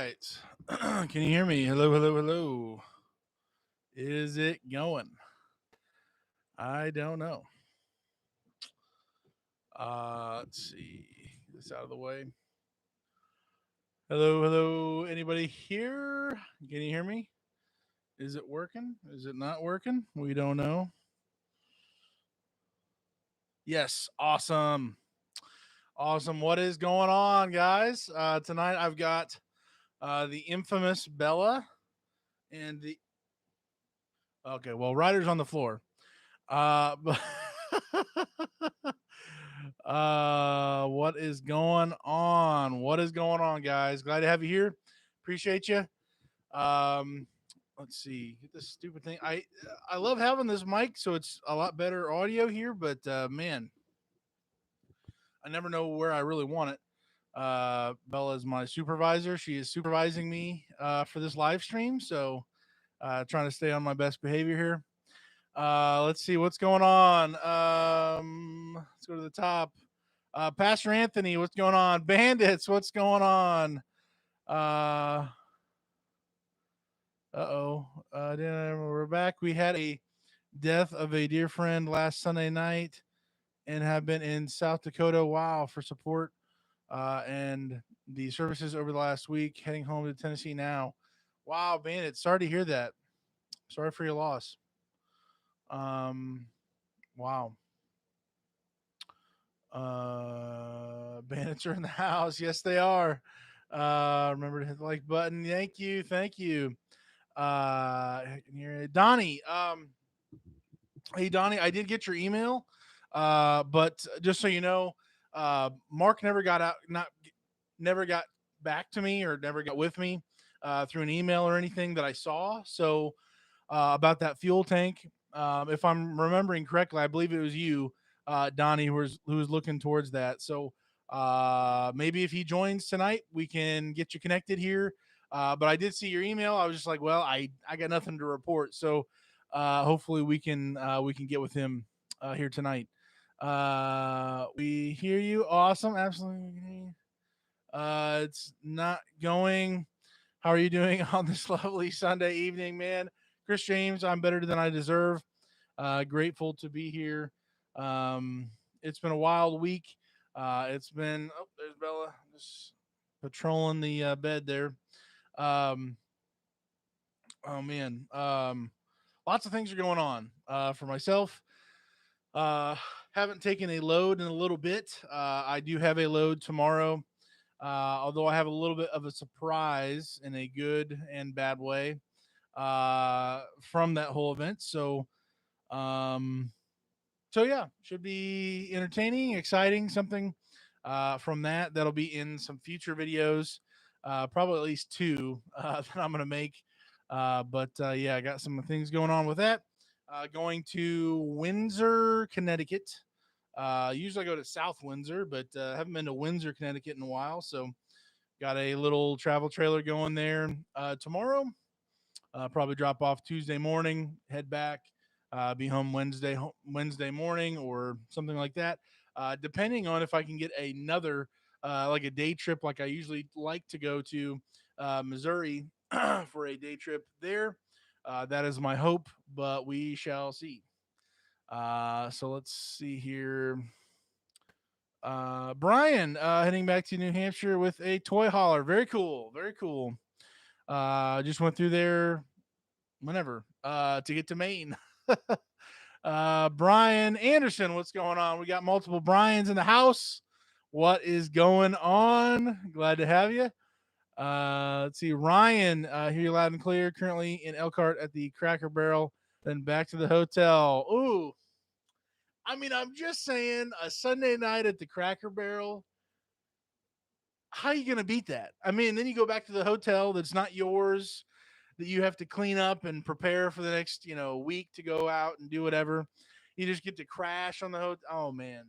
right. Can you hear me? Hello, hello, hello. Is it going? I don't know. Let's see. Get this out of the way. Hello, hello. Anybody here? Can you hear me? Is it working? Is it not working? We don't know. Yes, awesome. Awesome. What is going on, guys? Tonight I've got the infamous Bella and the. Okay, well, Ryder's on the floor. But what is going on? What is going on, guys? Glad to have you here. Appreciate you. Um, let's see. Get this stupid thing. I love having this mic, so it's a lot better audio here. But man, I never know where I really want it. Bella is my supervisor. She is supervising me for this live stream, so trying to stay on my best behavior here. Let's see what's going on. Let's go to the top. Pastor Anthony, what's going on? Bandits, what's going on? Uh-oh. We're back. We had a death of a dear friend last Sunday night and have been in South Dakota, wow, for support and the services over the last week, heading home to Tennessee now. Wow, Bandits, sorry to hear that. Sorry for your loss. Wow. Bandits are in the house. Yes, they are. Remember to hit the like button. Thank you. Thank you. Donnie. Hey, Donnie, I did get your email. But just so you know, Mark never got back to me or never got with me through an email or anything that I saw. So about that fuel tank. If I'm remembering correctly, I believe it was you, Donnie, who was looking towards that. So maybe if he joins tonight, we can get you connected here. But I did see your email. I was just like, well, I got nothing to report. So hopefully we can get with him here tonight. We hear you. Awesome. Absolutely. It's not going. How are you doing on this lovely Sunday evening, man? Chris James, I'm better than I deserve. Grateful to be here. It's been a wild week. There's Bella just patrolling the bed there. Um, oh man, lots of things are going on for myself. Uh, haven't taken a load in a little bit. I do have a load tomorrow. Although I have a little bit of a surprise in a good and bad way from that whole event. Um, so yeah, should be entertaining, exciting. Something from that'll be in some future videos, probably at least two that I'm gonna make. But yeah, I got some things going on with that. Going to Windsor, Connecticut. Usually I go to South Windsor, but haven't been to Windsor, Connecticut in a while. So got a little travel trailer going there tomorrow. Probably drop off Tuesday morning, head back, be home Wednesday morning or something like that. Depending on if I can get another like a day trip, like I usually like to go to Missouri for a day trip there. That is my hope, but we shall see. So let's see here. Brian heading back to New Hampshire with a toy hauler. Very cool. Very cool. Just went through there whenever to get to Maine. Brian Anderson, what's going on? We got multiple Brians in the house. What is going on? Glad to have you. Let's see. Ryan, hear you loud and clear. Currently in Elkhart at the Cracker Barrel, then back to the hotel. Ooh, I mean, I'm just saying, a Sunday night at the Cracker Barrel. How are you going to beat that? I mean, then you go back to the hotel that's not yours, that you have to clean up and prepare for the next, week to go out and do whatever. You just get to crash on the hotel. Oh man,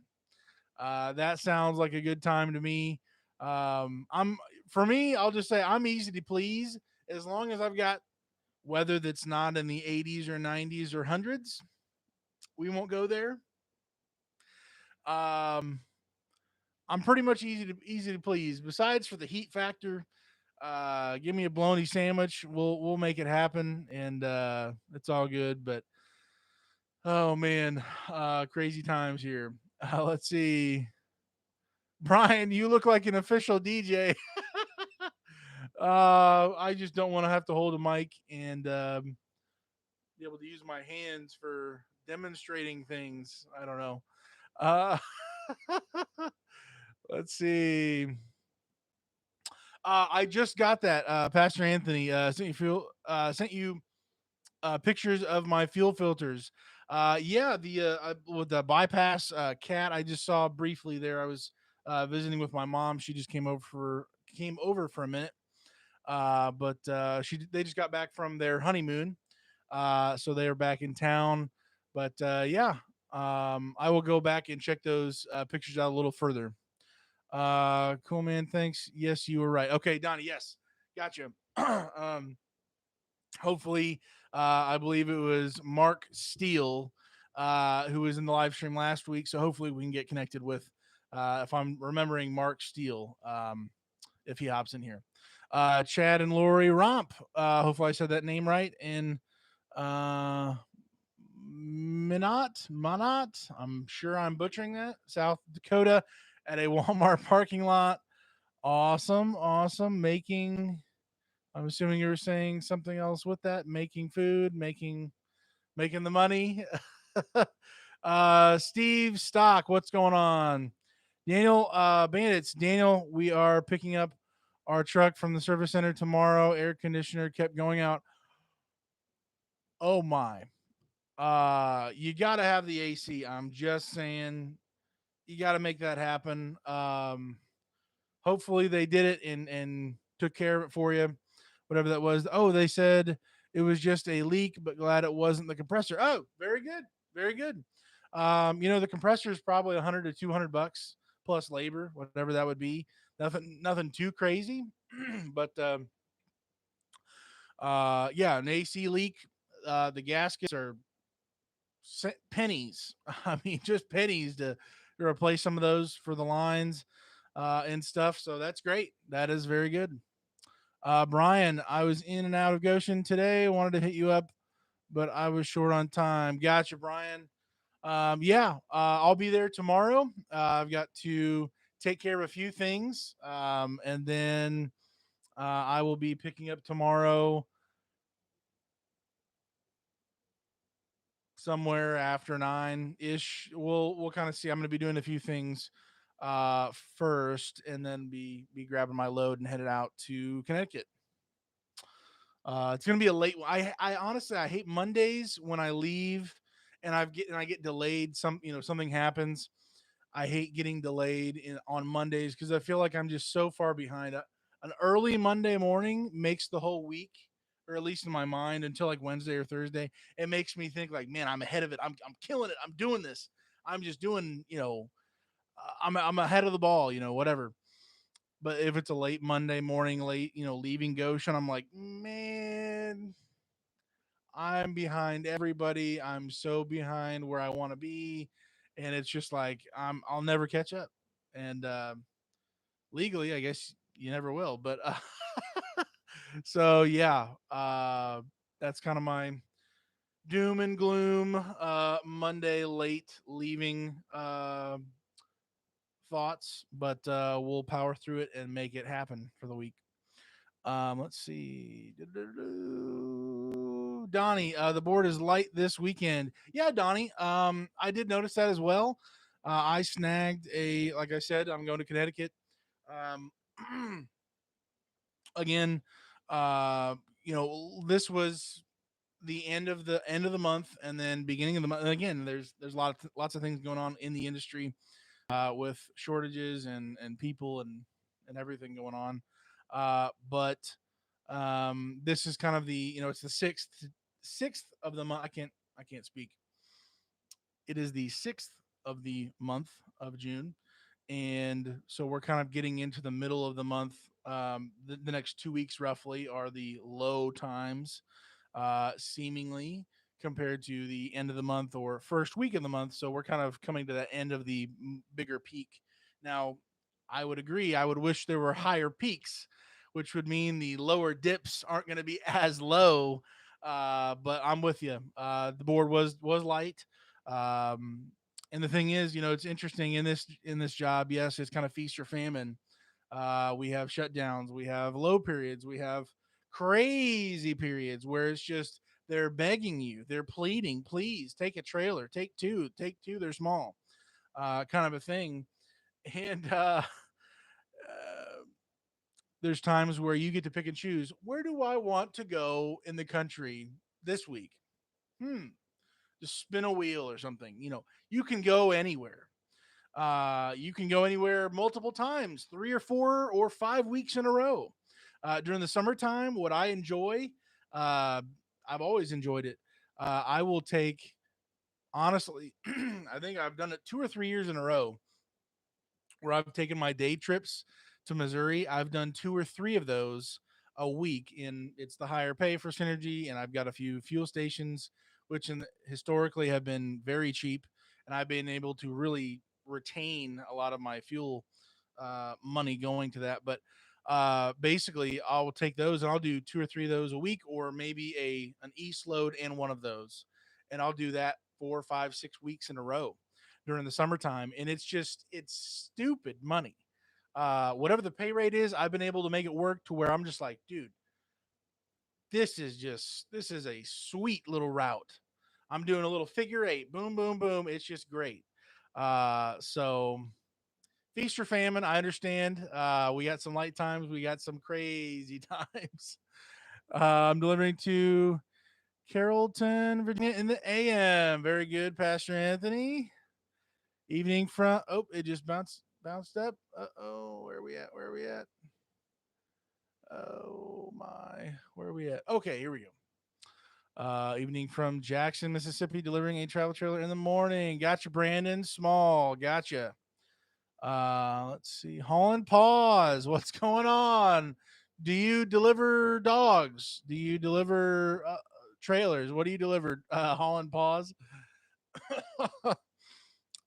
that sounds like a good time to me. I'm For me, I'll just say I'm easy to please as long as I've got weather that's not in the 80s or 90s or hundreds. We won't go there. Um, I'm pretty much easy to please. Besides for the heat factor, Give me a bologna sandwich. We'll make it happen, and it's all good. But oh man, crazy times here. Let's see, Brian, you look like an official DJ. I just don't want to have to hold a mic and be able to use my hands for demonstrating things. I don't know. Uh, let's see. I just got that. Pastor Anthony sent you pictures of my fuel filters. Yeah, with the bypass cat I just saw briefly there. I was visiting with my mom. She just came over for a minute. But they just got back from their honeymoon, so they are back in town. But yeah, I will go back and check those pictures out a little further. Cool, man. Thanks. Yes, you were right. Okay, Donnie. Yes, gotcha. Hopefully, I believe it was Mark Steele who was in the live stream last week. So hopefully we can get connected with, if I'm remembering Mark Steele, if he hops in here. Chad and Lori Romp. Hopefully I said that name right. And uh, Minot. I'm sure I'm butchering that. South Dakota at a Walmart parking lot. Awesome, awesome. I'm assuming you were saying something else with that. Making food, making the money. Steve Stock, what's going on? Daniel, Bandits, Daniel, we are picking up our truck from the service center tomorrow. Air conditioner kept going out. Oh my. You gotta have the AC. I'm just saying you gotta make that happen. Hopefully they did it and took care of it for you. Whatever that was. Oh, they said it was just a leak, but glad it wasn't the compressor. Oh, very good. Very good. The compressor is probably 100 to 200 bucks plus labor, whatever that would be. Nothing too crazy, but yeah, an AC leak. The gaskets are pennies. I mean, just pennies to replace some of those for the lines and stuff. So that's great. That is very good. Brian, I was in and out of Goshen today. Wanted to hit you up, but I was short on time. Gotcha, Brian. Yeah, I'll be there tomorrow. I've got to take care of a few things, and then I will be picking up tomorrow somewhere after 9 ish. We'll kind of see. I'm going to be doing a few things first, and then be grabbing my load and headed out to Connecticut. It's gonna be a late one. I honestly I hate Mondays when I leave and I get delayed. Something happens. I hate getting delayed on Mondays because I feel like I'm just so far behind. An early Monday morning makes the whole week, or at least in my mind, until like Wednesday or Thursday. It makes me think like, man, I'm ahead of it. I'm killing it. I'm doing this. I'm just doing. I'm ahead of the ball. Whatever. But if it's a late Monday morning, leaving Goshen, I'm like, man, I'm behind everybody. I'm so behind where I want to be, and it's just like I'll never catch up. And legally, I guess you never will. But so yeah, that's kind of my doom and gloom Monday late leaving thoughts. But we'll power through it and make it happen for the week. Let's see. Donnie, the board is light this weekend. Yeah, Donnie. I did notice that as well. I snagged like I said, I'm going to Connecticut. Um, again, this was the end of the month, and then beginning of the month. And again, there's lots of things going on in the industry with shortages and people and everything going on. But this is kind of it's the sixth of the month. I can't speak. It is the 6th of the month of June, and so we're kind of getting into the middle of the month. The next 2 weeks roughly are the low times, seemingly compared to the end of the month or first week of the month. So we're kind of coming to the end of the bigger peak. Now, I would agree. I would wish there were higher peaks which would mean the lower dips aren't going to be as low. But I'm with you. The board was light. Um, and the thing is, it's interesting in this job. Yes, it's kind of feast or famine. We have shutdowns, we have low periods, we have crazy periods where it's just they're begging you, they're pleading, please take a trailer, take two, they're small, kind of a thing. And there's times where you get to pick and choose, where do I want to go in the country this week? Hmm, just spin a wheel or something. You can go anywhere. You can go anywhere multiple times, 3 or 4 or 5 weeks in a row. During the summertime, what I enjoy, uh, I've always enjoyed it. I will take, honestly, I think I've done it 2 or 3 years in a row where I've taken my day trips to Missouri. I've done 2 or 3 of those a week, and it's the higher pay for Synergy, and I've got a few fuel stations, which historically have been very cheap, and I've been able to really retain a lot of my fuel money going to that. But basically, I'll take those and I'll do 2 or 3 of those a week, or maybe an east load and one of those, and I'll do that 4, 5, 6 weeks in a row during the summertime, and it's stupid money. Whatever the pay rate is, I've been able to make it work to where I'm just like, dude, this is a sweet little route. I'm doing a little figure eight, boom, boom, boom. It's just great. So feast or famine, I understand. We got some light times, we got some crazy times. I'm delivering to Carrollton, Virginia in the AM. Very good, Pastor Anthony. Evening from it just bounced up. Oh, where are we at? Where are we at? Oh my, where are we at? Okay, here we go. Evening from Jackson, Mississippi, delivering a travel trailer in the morning. Gotcha, Brandon. Small. Gotcha. Let's see. Holland Paws. What's going on? Do you deliver dogs? Do you deliver trailers? What do you deliver? Holland Paws.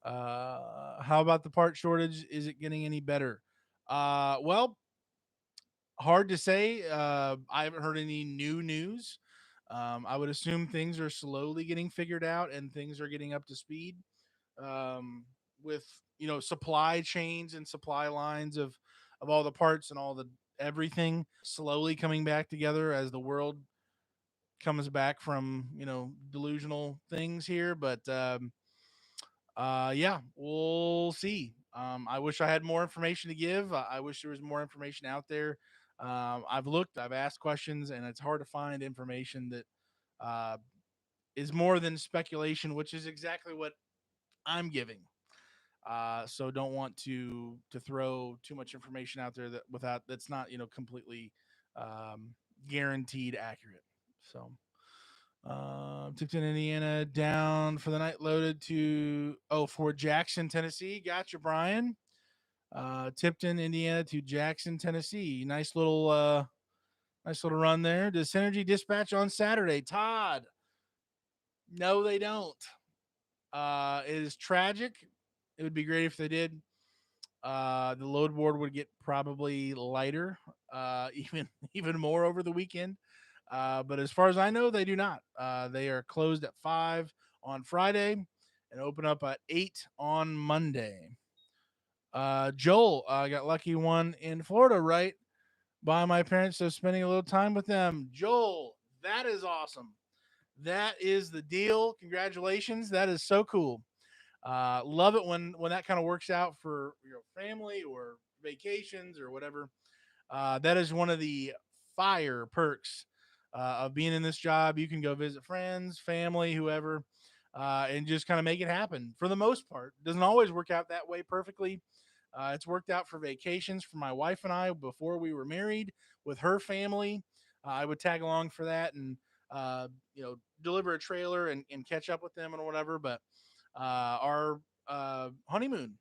How about the part shortage? Is it getting any better? Well, hard to say. I haven't heard any new news. I would assume things are slowly getting figured out and things are getting up to speed um, with supply chains and supply lines of all the parts and all the everything slowly coming back together as the world comes back from delusional things here. But yeah, we'll see. I wish I had more information to give. I wish there was more information out there. I've looked, I've asked questions, and it's hard to find information that uh, is more than speculation, which is exactly what I'm giving. So don't want to throw too much information out there that's not completely um, guaranteed accurate. So Tipton, Indiana, down for the night, loaded to for Jackson, Tennessee. Gotcha, Brian. Tipton, Indiana to Jackson, Tennessee. Nice little run there. Does Synergy dispatch on Saturday? Todd. No, they don't. It is tragic. It would be great if they did. The load board would get probably lighter, even more over the weekend. But as far as I know, they do not. They are closed at 5 on Friday and open up at 8 on Monday. Joel, I got lucky one in Florida, right by my parents, so spending a little time with them. Joel, that is awesome. That is the deal. Congratulations. That is so cool. Love it when that kind of works out for your family or vacations or whatever. That is one of the fire perks of being in this job. You can go visit friends, family, whoever, and just kind of make it happen. For the most part, it doesn't always work out that way perfectly. It's worked out for vacations for my wife and I before we were married with her family. I would tag along for that and deliver a trailer and catch up with them and whatever. But our honeymoon,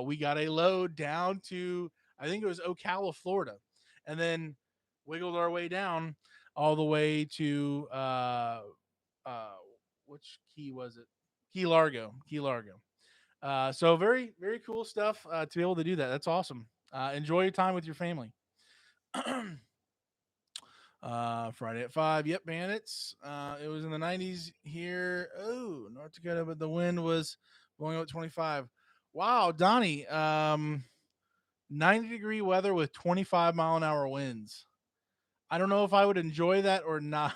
we got a load down to I think it was Ocala, Florida, and then wiggled our way down all the way to uh, which key was it? Key Largo. Key Largo. So very very cool stuff to be able to do that. That's awesome. Enjoy your time with your family. Friday at 5. Yep, Bandits. It was in the 90s here. Oh, North Dakota, but the wind was blowing out at 25. Wow, Donnie. 90-degree weather with 25-mile-an-hour winds. I don't know if I would enjoy that or not.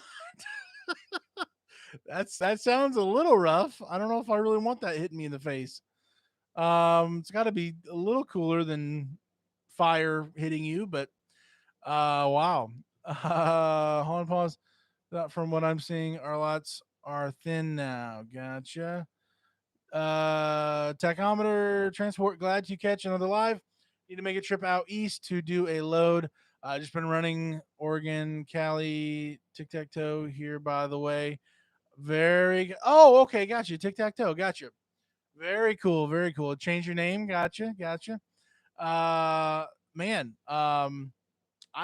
That sounds a little rough. I don't know if I really want that hitting me in the face. It's got to be a little cooler than fire hitting you, but wow. Hold on, pause. From what I'm seeing, our lots are thin now. Gotcha. Tachometer transport. Glad to catch another live. Need to make a trip out east to do a load. Just been running Oregon, Cali, tic tac toe here. By the way, Oh, okay, gotcha. Tic tac toe. Gotcha. Very cool. Very cool. Change your name. Gotcha. Gotcha. Uh, man. I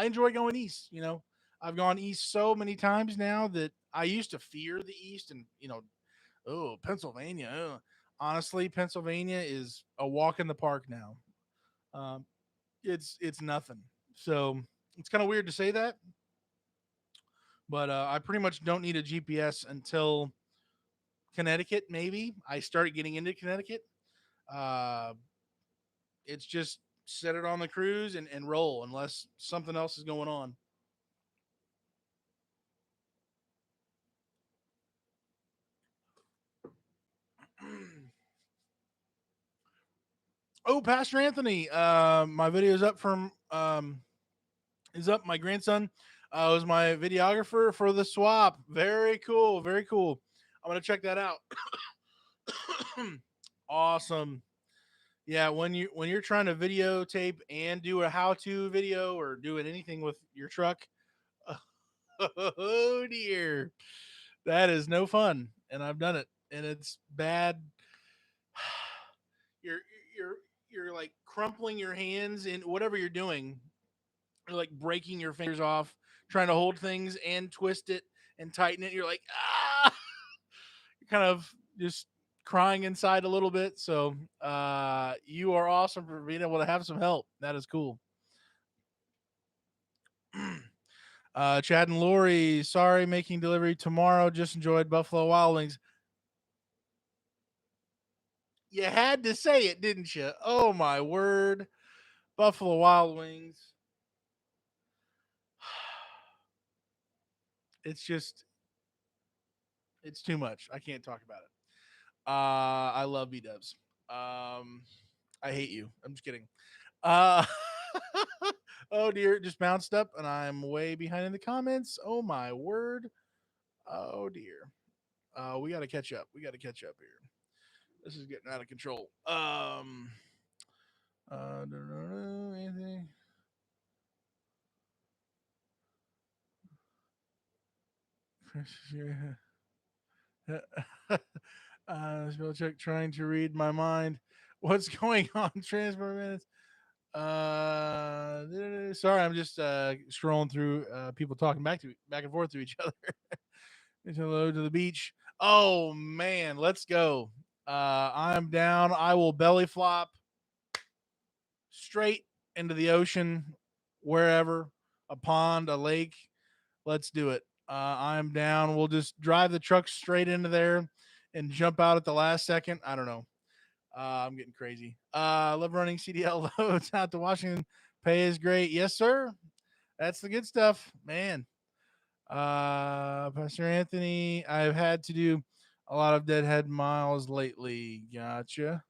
enjoy going east. I've gone east so many times now that I used to fear the east, and oh, Pennsylvania. Ugh. Honestly, Pennsylvania is a walk in the park now. Um, it's nothing. So it's kind of weird to say that, but I pretty much don't need a GPS until Connecticut. Maybe I start getting into Connecticut. Uh, it's just set it on the cruise and roll unless something else is going on. Oh, Pastor Anthony, my video is up from is up. My grandson was my videographer for the swap. Very cool, very cool. I'm gonna check that out. Awesome. Yeah, when you're trying to videotape and do a how-to video or doing anything with your truck, oh dear, that is no fun. And I've done it, and it's bad. You're you're you're like crumpling your hands in whatever you're doing. You're like breaking your fingers off, trying to hold things and twist it and tighten it. You're like, ah, you're kind of just crying inside a little bit. So you are awesome for being able to have some help. That is cool. Chad and Lori, sorry, making delivery tomorrow. Just enjoyed Buffalo Wild Wings. You had to say it, didn't you? Oh my word. Buffalo Wild Wings. It's just it's too much. I can't talk about it. I love B Dubs. I hate you. I'm just kidding. Uh, oh dear, it just bounced up, and I'm way behind in the comments. Oh my word. Oh dear. We got to catch up. We got to catch up here. This is getting out of control. Anything. Spellcheck trying to read my mind. What's going on? Transport minutes. Sorry, I'm just scrolling through people talking back and forth to each other. Hello to the beach. Oh man, let's go. I'm down. I will belly flop straight into the ocean, wherever, a pond, a lake. Let's do it. I'm down. We'll just drive the truck straight into there and jump out at the last second. I don't know. I'm getting crazy. Love running CDL loads out to Washington. Pay is great. Yes, sir. That's the good stuff, man. Pastor Anthony, I've had to do a lot of deadhead miles lately. Gotcha.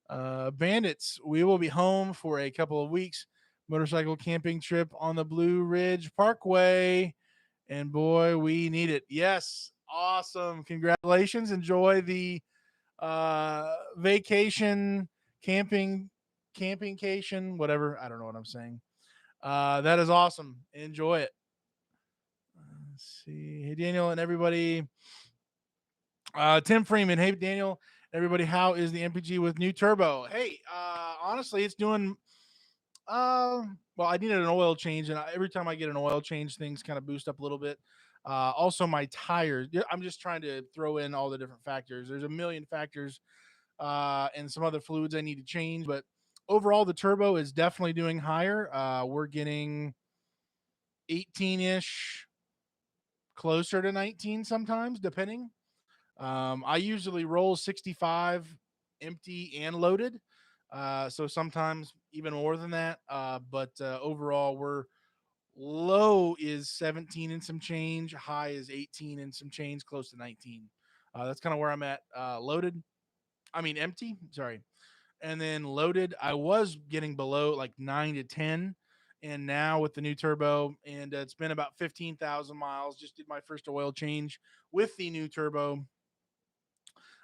Bandits, we will be home for a couple of weeks. Motorcycle camping trip on the Blue Ridge Parkway. And boy, we need it. Yes. Awesome. Congratulations. Enjoy the vacation, campingcation, whatever. I don't know what I'm saying. That is awesome. Enjoy it. Let's see. Hey, Daniel and everybody. Tim Freeman. Hey, Daniel. Everybody, how is the MPG with new turbo? Hey, honestly, it's doing. Well, I needed an oil change, and every time I get an oil change, things kind of boost up a little bit. Also, my tires. I'm just trying to throw in all the different factors. There's a million factors, and some other fluids I need to change, but overall, the turbo is definitely doing higher. We're getting 18-ish, closer to 19 sometimes, depending. I usually roll 65 empty and loaded. So sometimes even more than that. But overall, we're low is 17 and some change, high is 18 and some change, close to 19. That's kind of where I'm at. Loaded, I mean empty, sorry. And then loaded, I was getting below like 9 to 10. And now with the new turbo, and it's been about 15,000 miles. Just did my first oil change with the new turbo.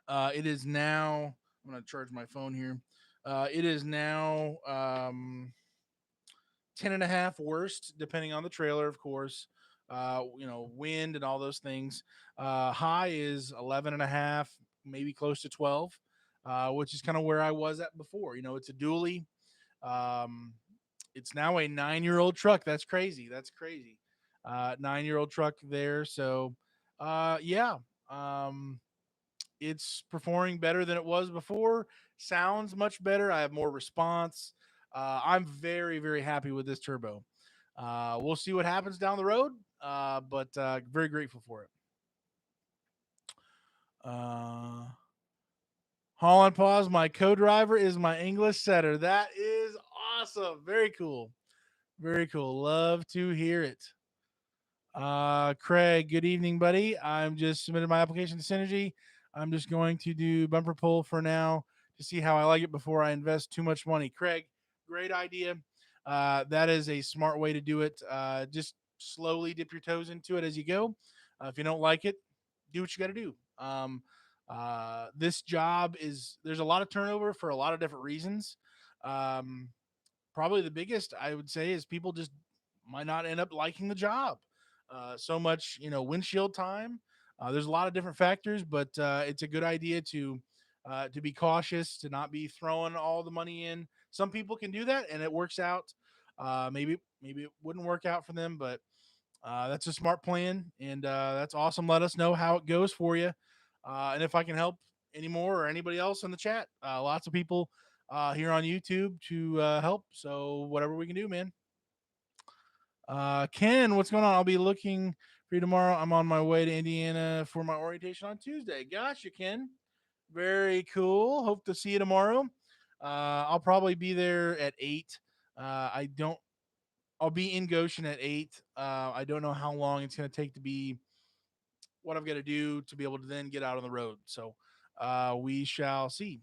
It is now, I'm going to charge my phone here. It is now 10 and a half worst, depending on the trailer, of course. Wind and all those things. High is 11 and a half, maybe close to 12, which is kind of where I was at before. It's a dually. Um, it's now a 9-year-old truck. That's crazy. That's crazy. 9-year-old truck there. So, yeah. Um, it's performing better than it was before. Sounds much better. I have more response. I'm very, very happy with this turbo. We'll see what happens down the road, but very grateful for it. Uh, Holland Pause, my co-driver is my English setter. That is awesome. Very cool. Very cool. Love to hear it. Craig, good evening, buddy. I'm just submitted my application to Synergy. I'm just going to do bumper pull for now to see how I like it before I invest too much money. Craig, great idea. That is a smart way to do it. Just slowly dip your toes into it as you go. If you don't like it, do what you got to do. This job is, there's a lot of turnover for a lot of different reasons. Um, Probably the biggest I would say is people just might not end up liking the job. So much, windshield time. There's a lot of different factors, but it's a good idea to be cautious, to not be throwing all the money in. Some people can do that, and it works out. Maybe it wouldn't work out for them, but that's a smart plan, and that's awesome. Let us know how it goes for you, and if I can help anymore or anybody else in the chat. Lots of people here on YouTube to help. So whatever we can do, man. Ken, what's going on? I'll be looking for you tomorrow. I'm on my way to Indiana for my orientation on Tuesday. Gotcha, Ken. Very cool. Hope to see you tomorrow. I'll probably be there at 8. I don't. I'll be in Goshen at 8. I don't know how long it's going to take to be what I've got to do to be able to then get out on the road. So we shall see.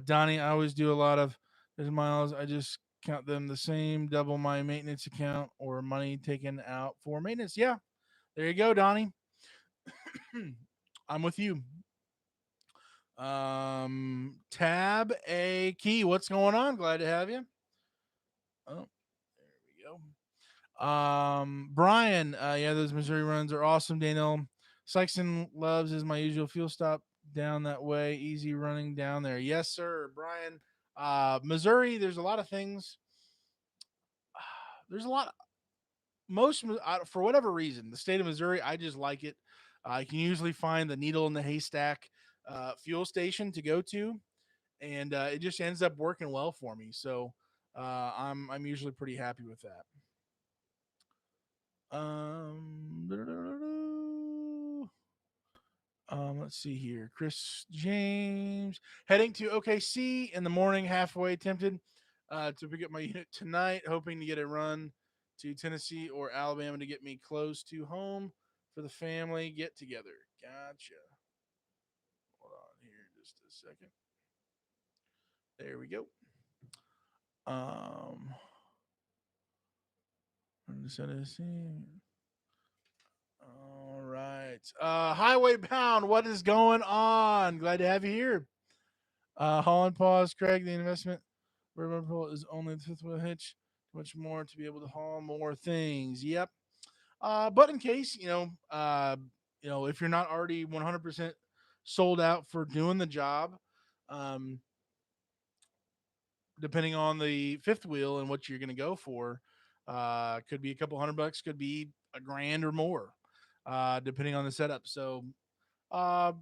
Donnie, I always do a lot of there's miles. I just count them the same, double my maintenance account or money taken out for maintenance. Yeah, there you go, Donnie. I'm with you. Tab A Key, what's going on? Glad to have you. Oh, there we go. Brian, yeah, those Missouri runs are awesome. Daniel Sykeston loves is my usual fuel stop down that way. Easy running down there. Yes, sir, Brian. Missouri, there's a lot of things. There's a lot. For whatever reason, the state of Missouri, I just like it. I can usually find the needle in the haystack fuel station to go to, and it just ends up working well for me. So I'm usually pretty happy with that. Um, let's see here. Chris James heading to OKC in the morning, halfway tempted to pick up my unit tonight, hoping to get a run to Tennessee or Alabama to get me close to home for the family get together. Gotcha. Hold on here just a second. There we go. Um, all right. Highway Bound, what is going on? Glad to have you here. Holland Pause, Craig, the investment Riverpool is only the fifth wheel hitch. Much more to be able to haul more things. Yep. But in case if you're not already 100% sold out for doing the job, um, depending on the fifth wheel and what you're going to go for, could be a couple $100, could be a grand or more, depending on the setup. So, uh,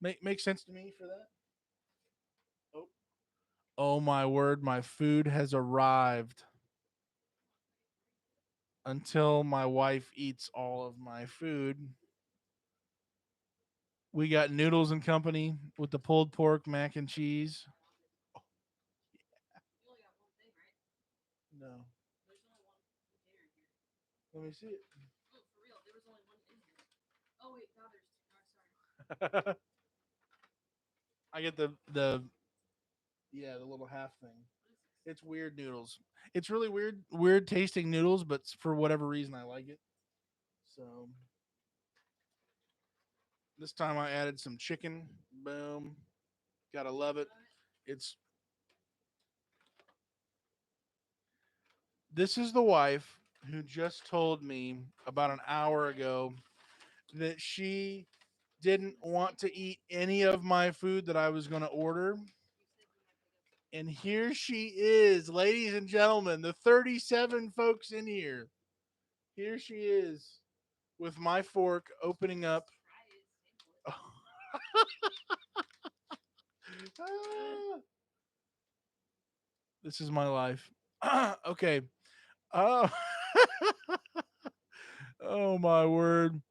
makes sense to me for that. Oh, oh my word! My food has arrived. until my wife eats all of my food. We got Noodles and Company with the pulled pork, mac and cheese. No, let me see it. I get the yeah, the little half thing. It's weird noodles. It's really weird tasting noodles, but for whatever reason I like it. So this time I added some chicken. Boom. Gotta love it. It's This is the wife who just told me about an hour ago that she didn't want to eat any of my food that I was going to order. And here she is, ladies and gentlemen, the 37 folks in here. Here she is with my fork opening up. This is my life. Okay. Oh, oh my word.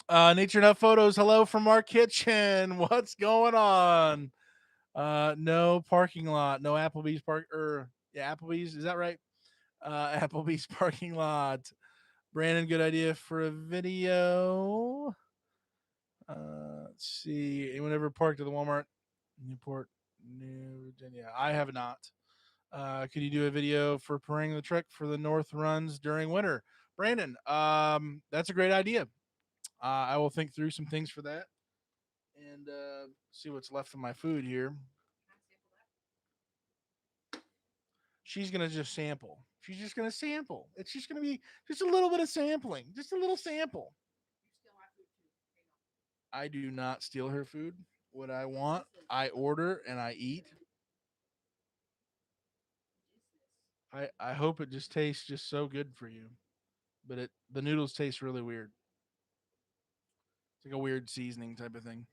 Nature Nut Photos, hello from our kitchen. What's going on? No parking lot, no Applebee's yeah, Applebee's, is that right? Applebee's parking lot. Brandon, good idea for a video. Let's see. Anyone ever parked at the Walmart? Newport, New Virginia. I have not. Could you do a video for preparing the trek for the North runs during winter? Brandon, that's a great idea. I will think through some things for that and see what's left of my food here. She's gonna just sample. She's just gonna sample. It's just gonna be just a little bit of sampling, just a little sample. I do not steal her food. What I want, I order and I eat. I hope it just tastes just so good for you, but the noodles taste really weird. It's like a weird seasoning type of thing.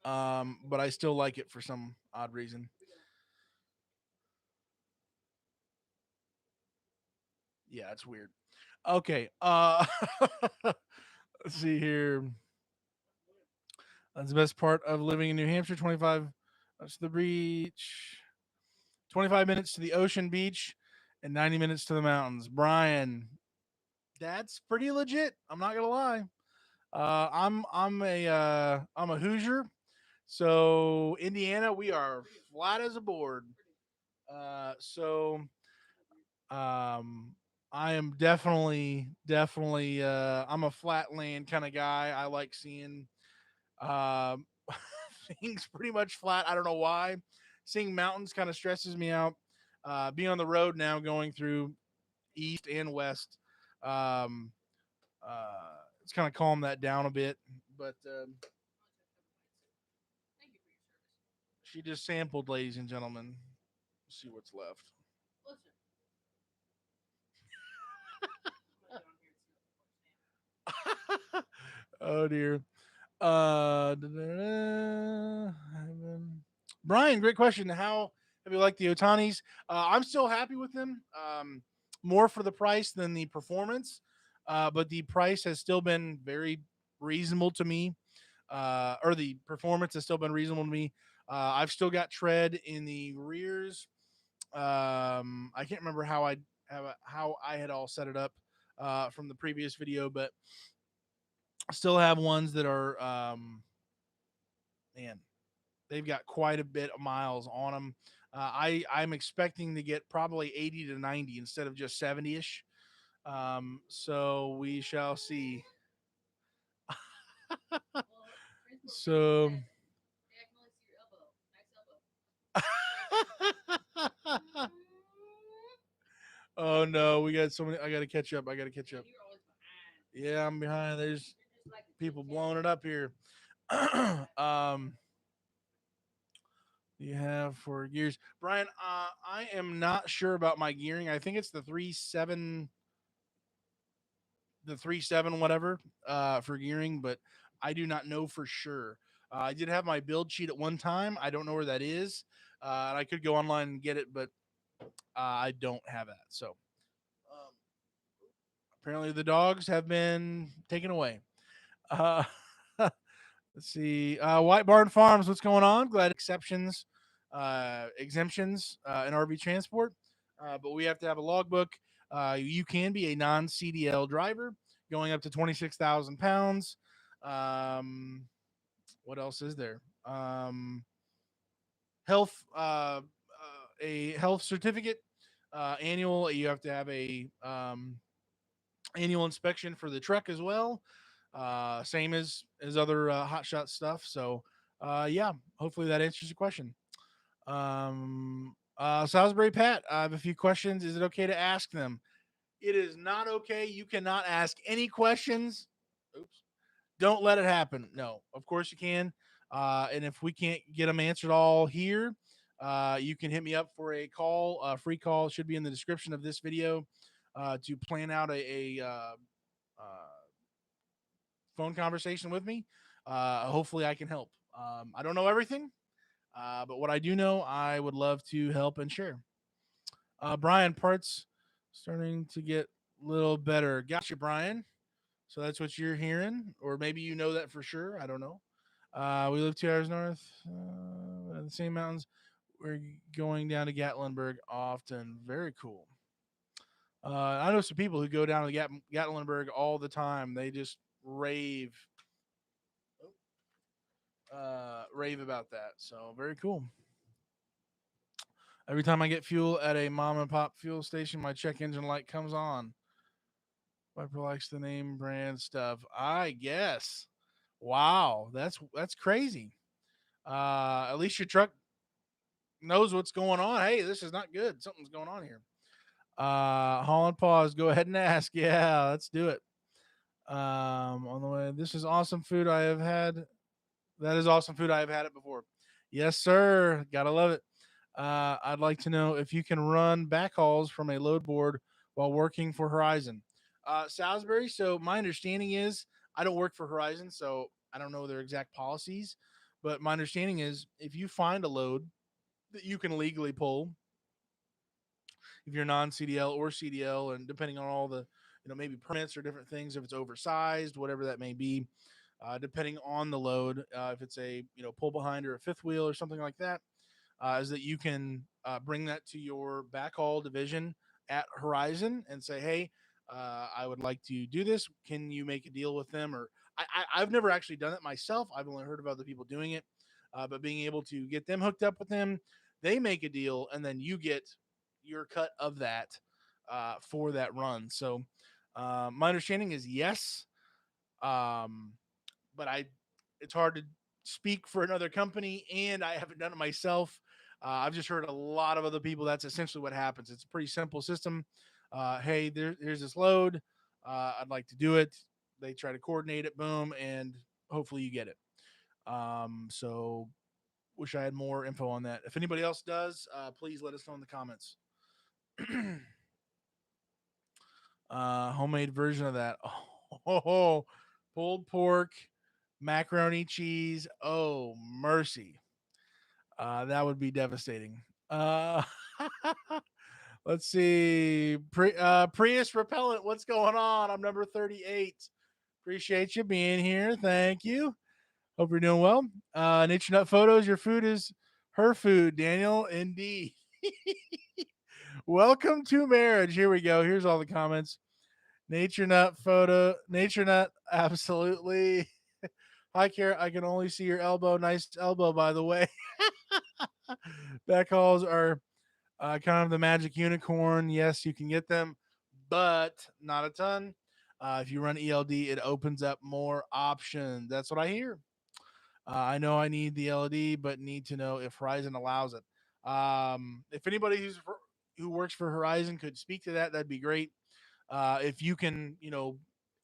But I still like it for some odd reason. Yeah, it's weird. Okay. Let's see here. That's the best part of living in New Hampshire. 25 to the beach, 25 minutes to the ocean beach, and 90 minutes to the mountains. Brian, that's pretty legit. I'm not gonna lie. I'm a Hoosier, so Indiana we are flat as a board. So um, I am definitely I'm a flatland kind of guy. I like seeing um, things pretty much flat. I don't know why. Seeing mountains kind of stresses me out. Being on the road now, going through east and west, um, it's kind of calmed that down a bit. But she just sampled, ladies and gentlemen. Let's see what's left. Oh dear. Brian, great question. How have you liked the Otanis? I'm still happy with them. More for the price than the performance, but the price has still been very reasonable to me. Or the performance has still been reasonable to me. I've still got tread in the rears. I can't remember how I had all set it up from the previous video, but still have ones that are man, they've got quite a bit of miles on them. I'm expecting to get probably 80 to 90 instead of just 70 ish. So we shall see. So. Oh no, we got so many. I got to catch up. I got to catch up. Yeah, I'm behind. There's people blowing it up here. um, you have for gears, Brian? I am not sure about my gearing. I think it's the 3.7 whatever for gearing, but I do not know for sure. I did have my build sheet at one time. I don't know where that is, and I could go online and get it, but I don't have that. So, Apparently, the dogs have been taken away. Uh, let's see. White Barn Farms, what's going on? Glad exceptions, exemptions in RV transport, but we have to have a logbook. You can be a non CDL driver, going up to 26,000 pounds. Um, what else is there? Health, a health certificate, annual. You have to have a annual inspection for the truck as well. Same as other hotshot stuff. So yeah, hopefully that answers your question. Salisbury Pat, I have a few questions. Is it okay to ask them? It is not okay. You cannot ask any questions. Oops. Don't let it happen. No, of course you can. And if we can't get them answered all here, you can hit me up for a call. A free call should be in the description of this video to plan out a phone conversation with me. Hopefully, I can help. I don't know everything, but what I do know, I would love to help and share. Brian, parts starting to get a little better. Gotcha, Brian. So that's what you're hearing, or maybe you know that for sure. I don't know. We live 2 hours north in the same mountains. We're going down to Gatlinburg often. Very cool. I know some people who go down to Gatlinburg all the time. They just rave about that. So very cool. Every time I get fuel at a mom and pop fuel station, my check engine light comes on. Viper likes the name brand stuff. I guess. Wow, that's crazy. At least your truck knows what's going on. Hey, this is not good. Something's going on here. Holland pause. Go ahead and ask. Yeah, let's do it. On the way. This is awesome food I have had. That is awesome food. I have had it before. Yes, sir. Gotta love it. I'd like to know if you can run backhauls from a load board while working for Horizon. Salisbury. So my understanding is I don't work for Horizon, so I don't know their exact policies. But my understanding is if you find a load that you can legally pull, if you're non CDL or CDL, and depending on all the maybe permits or different things, if it's oversized, whatever that may be, depending on the load, if it's a pull behind or a fifth wheel or something like that, is that you can bring that to your backhaul division at Horizon and say, hey, I would like to do this. Can you make a deal with them? Or I've never actually done it myself. I've only heard of other people doing it, but being able to get them hooked up with them, they make a deal, and then you get your cut of that for that run. So my understanding is yes, um, but it's hard to speak for another company, and I haven't done it myself. I've just heard a lot of other people. That's essentially what happens. It's a pretty simple system. Hey, here's this load. I'd like to do it. They try to coordinate it. Boom, and hopefully you get it. So wish I had more info on that. If anybody else does, please let us know in the comments. Homemade version of that. Oh, pulled pork, macaroni cheese. Oh, mercy. That would be devastating. Uh, let's see. Prius repellent. What's going on? I'm number 38. Appreciate you being here. Thank you. Hope you're doing well. Nature Nut Photos. Your food is her food, Daniel. Indeed. Welcome to marriage. Here we go. Here's all the comments. Nature Nut photo. Nature Nut. Absolutely. Hi, Kara. I can only see your elbow. Nice elbow, by the way. Backhauls are kind of the magic unicorn. Yes, you can get them, but not a ton. If you run ELD, it opens up more options. That's what I hear. I know I need the LD, but need to know if Horizon allows it. If anybody who works for Horizon could speak to that, that'd be great. If you can,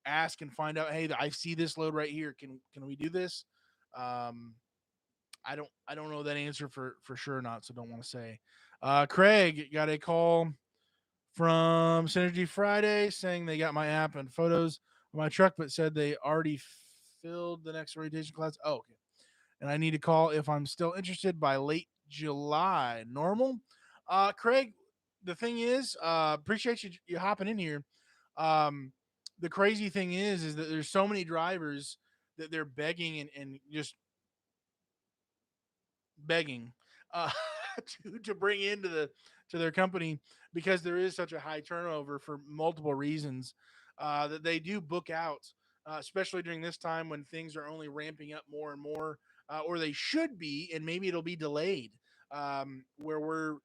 ask and find out, hey, I see this load right here. Can we do this? Um, I don't know that answer for sure or not, so don't want to say. Craig got a call from Synergy Friday saying they got my app and photos of my truck, but said they already filled the next orientation class. Oh, okay. And I need to call if I'm still interested by late July. Normal. Craig, the thing is, appreciate you hopping in here. Um, the crazy thing is that there's so many drivers that they're begging and just begging uh, to bring into to their company because there is such a high turnover for multiple reasons that they do book out, especially during this time when things are only ramping up more and more, or they should be, and maybe it'll be delayed, where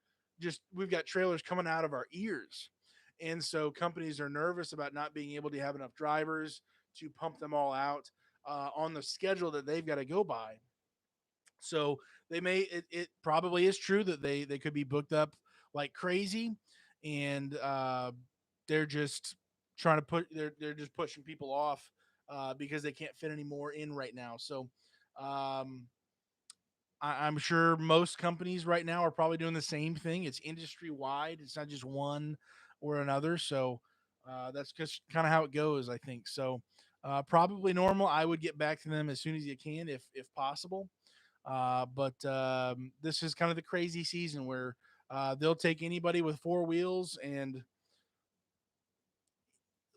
we've got trailers coming out of our ears, and so companies are nervous about not being able to have enough drivers to pump them all out on the schedule that they've got to go by. So it probably is true that they could be booked up like crazy, and they're just trying to they're just pushing people off because they can't fit any more in right now. So um, I'm sure most companies right now are probably doing the same thing. It's industry wide. It's not just one or another. So that's just kind of how it goes, I think. So probably normal. I would get back to them as soon as you can, if possible. But this is kind of the crazy season where they'll take anybody with four wheels and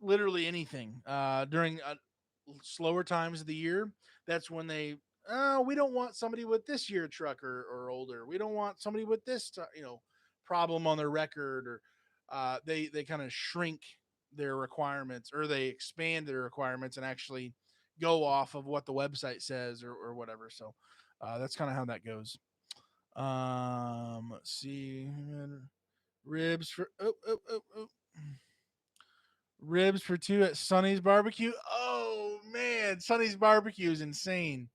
literally anything during slower times of the year. That's when we don't want somebody with this year truck or older. We don't want somebody with this problem on their record, or they kind of shrink their requirements, or they expand their requirements and actually go off of what the website says, or whatever. So that's kind of how that goes. Let's see. Ribs for ribs for two at Sonny's Barbecue. Oh man, Sonny's Barbecue is insane.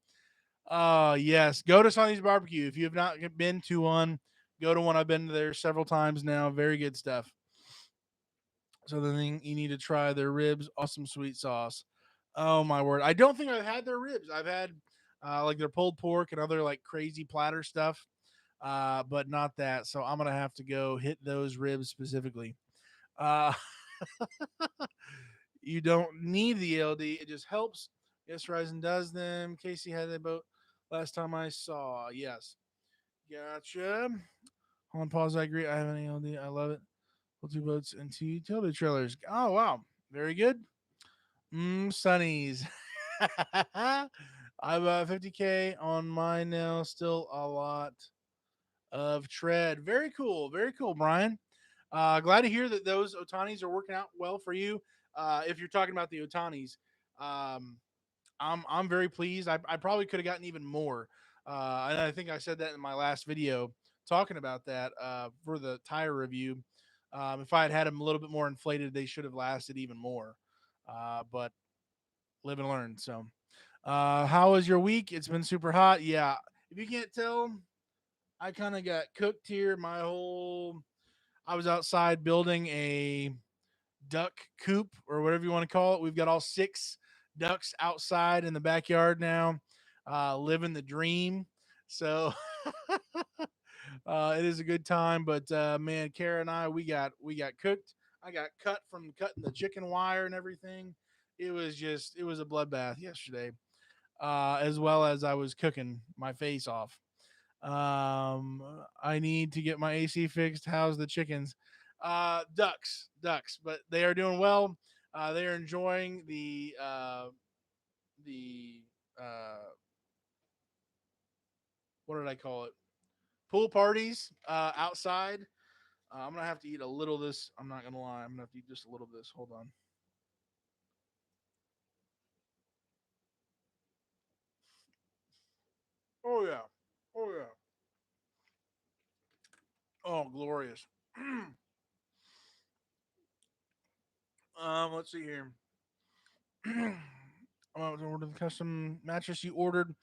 Yes, go to Sonny's Barbecue if you have not been to one. Go to one. I've been there several times now. Very good stuff. So the thing you need to try their ribs, awesome sweet sauce. Oh my word! I don't think I've had their ribs. I've had like their pulled pork and other like crazy platter stuff, but not that. So I'm gonna have to go hit those ribs specifically. Uh, you don't need the LD; it just helps. Yes, Ryzen does them. Casey had a boat last time I saw. Yes, gotcha. Hold on, pause. I agree. I have an LD. I love it. Pull two boats and two utility trailers. Oh wow, very good. Sunnies. I'm 50K on mine now. Still a lot of tread. Very cool. Very cool, Brian. Glad to hear that those Otanis are working out well for you. If you're talking about the Otanis, um, I'm very pleased. I probably could have gotten even more. And I think I said that in my last video talking about that for the tire review. If I had had them a little bit more inflated, they should have lasted even more. But live and learn. So, how was your week? It's been super hot. Yeah. If you can't tell, I kind of got cooked here. I was outside building a duck coop or whatever you want to call it. We've got all six ducks outside in the backyard now, living the dream. So it is a good time. But man, Kara and I, we got cooked. I got cut from cutting the chicken wire and everything. It was a bloodbath yesterday, as well as I was cooking my face off. I need to get my AC fixed. How's the chickens? Ducks, but they are doing well. They are enjoying the what did I call it? Pool parties outside. I'm gonna have to eat a little of this. I'm not gonna lie. I'm gonna have to eat just a little of this. Hold on. Oh yeah. Oh yeah. Oh, glorious. Let's see here. I'm about to order the custom mattress you ordered.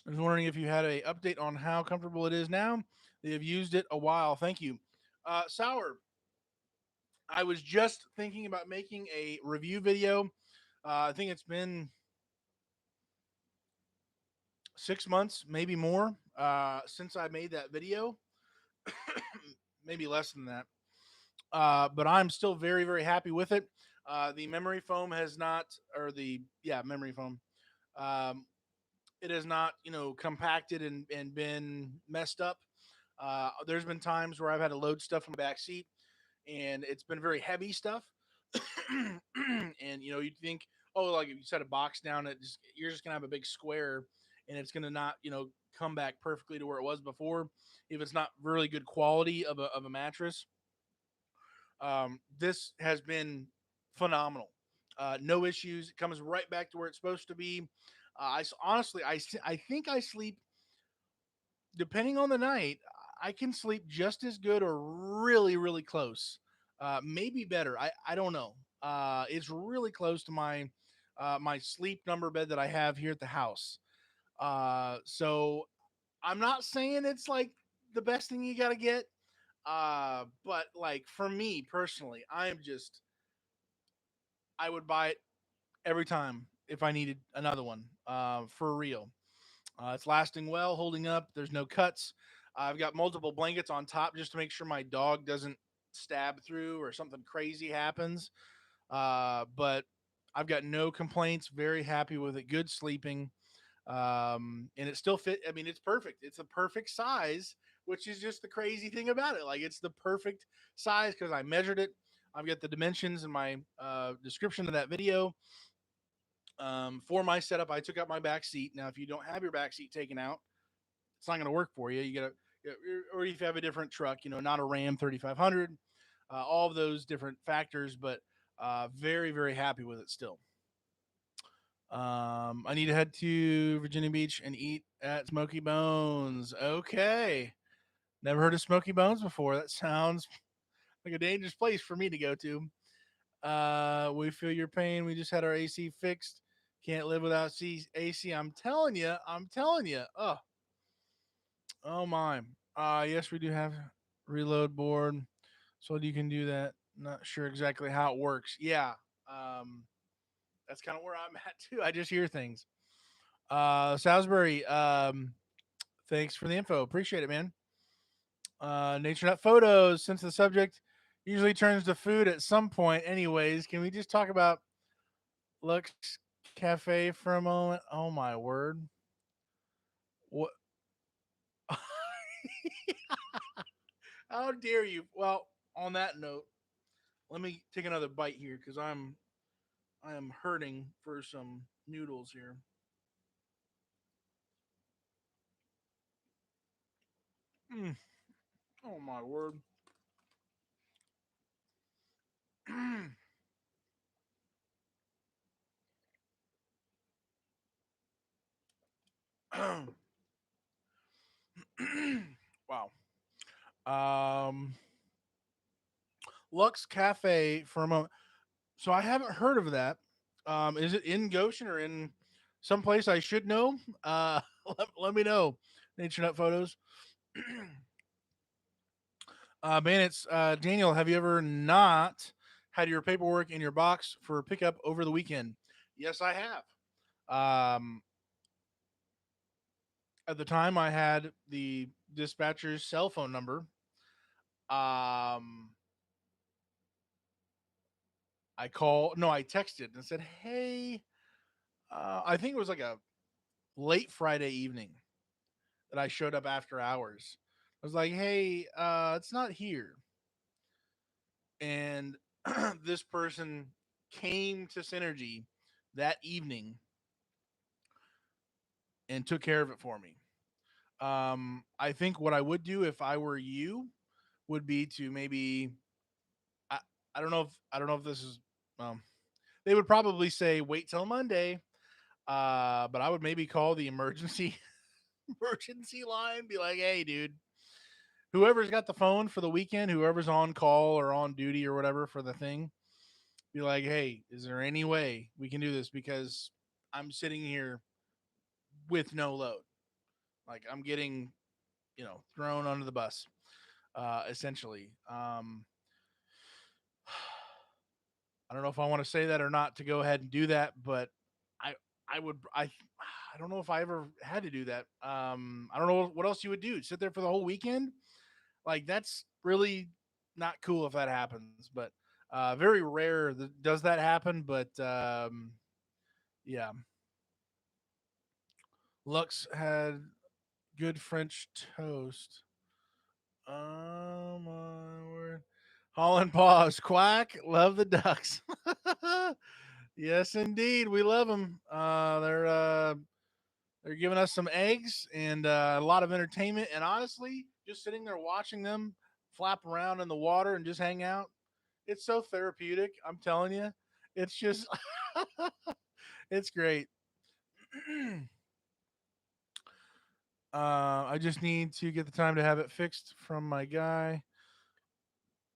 I was wondering if you had a update on how comfortable it is now. They have used it a while. Thank you. Sour. I was just thinking about making a review video. I think it's been 6 months, maybe more, since I made that video. Maybe less than that. But I'm still very, very happy with it. The memory foam has not, or the memory foam. Um, it has not, compacted and been messed up. There's been times where I've had to load stuff in the back seat, and it's been very heavy stuff. And you'd think, oh, like if you set a box down, you're just gonna have a big square, and it's gonna not come back perfectly to where it was before if it's not really good quality of a mattress. This has been phenomenal. No issues. It comes right back to where it's supposed to be. Honestly, I think I sleep, depending on the night, I can sleep just as good or really, really close. Maybe better. I don't know. It's really close to my sleep number bed that I have here at the house. So I'm not saying it's like the best thing you got to get. But like for me personally, I would buy it every time if I needed another one. For real. It's lasting well, holding up. There's no cuts. I've got multiple blankets on top just to make sure my dog doesn't stab through or something crazy happens. But I've got no complaints. Very happy with it. Good sleeping. And it still fit. I mean, it's perfect. It's a perfect size, which is just the crazy thing about it. Like it's the perfect size because I measured it. I've got the dimensions in my description of that video. For my setup, I took out my back seat. Now, if you don't have your back seat taken out, it's not going to work for you. You got to, or if you have a different truck, not a Ram 3500, all of those different factors, but very, very happy with it still. I need to head to Virginia Beach and eat at Smoky Bones. Okay. Never heard of Smoky Bones before. That sounds like a dangerous place for me to go to. We feel your pain. We just had our AC fixed. Can't live without AC. I'm telling you. I'm telling you. Oh my. Yes, we do have reload board, so you can do that. Not sure exactly how it works. Yeah. Um, that's kind of where I'm at too. I just hear things. Salisbury. Thanks for the info. Appreciate it, man. Nature Nut Photos. Since the subject usually turns to food at some point, anyways, can we just talk about Lux Cafe for a moment? Oh my word! What? How dare you? Well, on that note, let me take another bite here because I am hurting for some noodles here. Mm. Oh my word! Wow. Um, Lux Cafe for a moment. So I haven't heard of that. Is it in Goshen or in some place I should know? Let me know. Nature Nut Photos. Man, it's Daniel. Have you ever not had your paperwork in your box for pickup over the weekend? Yes, I have. At the time, I had the dispatcher's cell phone number. Um, I called. No, I texted and said, "Hey." I think it was like a late Friday evening that I showed up after hours. I was like, "Hey, it's not here," and this person came to Synergy that evening and took care of it for me. I think what I would do if I were you would be to maybe I, I don't know if this is they would probably say wait till Monday. But I would maybe call the emergency emergency line, be like, hey dude, whoever's got the phone for the weekend, whoever's on call or on duty or whatever for the thing, be like, hey, is there any way we can do this? Because I'm sitting here with no load. Like I'm getting, thrown under the bus, essentially. I don't know if I want to say that or not to go ahead and do that, but I I would I don't know if I ever had to do that. I don't know what else you would do. Sit there for the whole weekend? Like that's really not cool if that happens, but very rare that does that happen, but yeah. Lux had good French toast. Oh my word. Holland paws, quack. Love the ducks. Yes, indeed, we love them. They're giving us some eggs and a lot of entertainment. And honestly, just sitting there watching them flap around in the water and just hang out, it's so therapeutic. I'm telling you, it's just, it's great. I just need to get the time to have it fixed from my guy.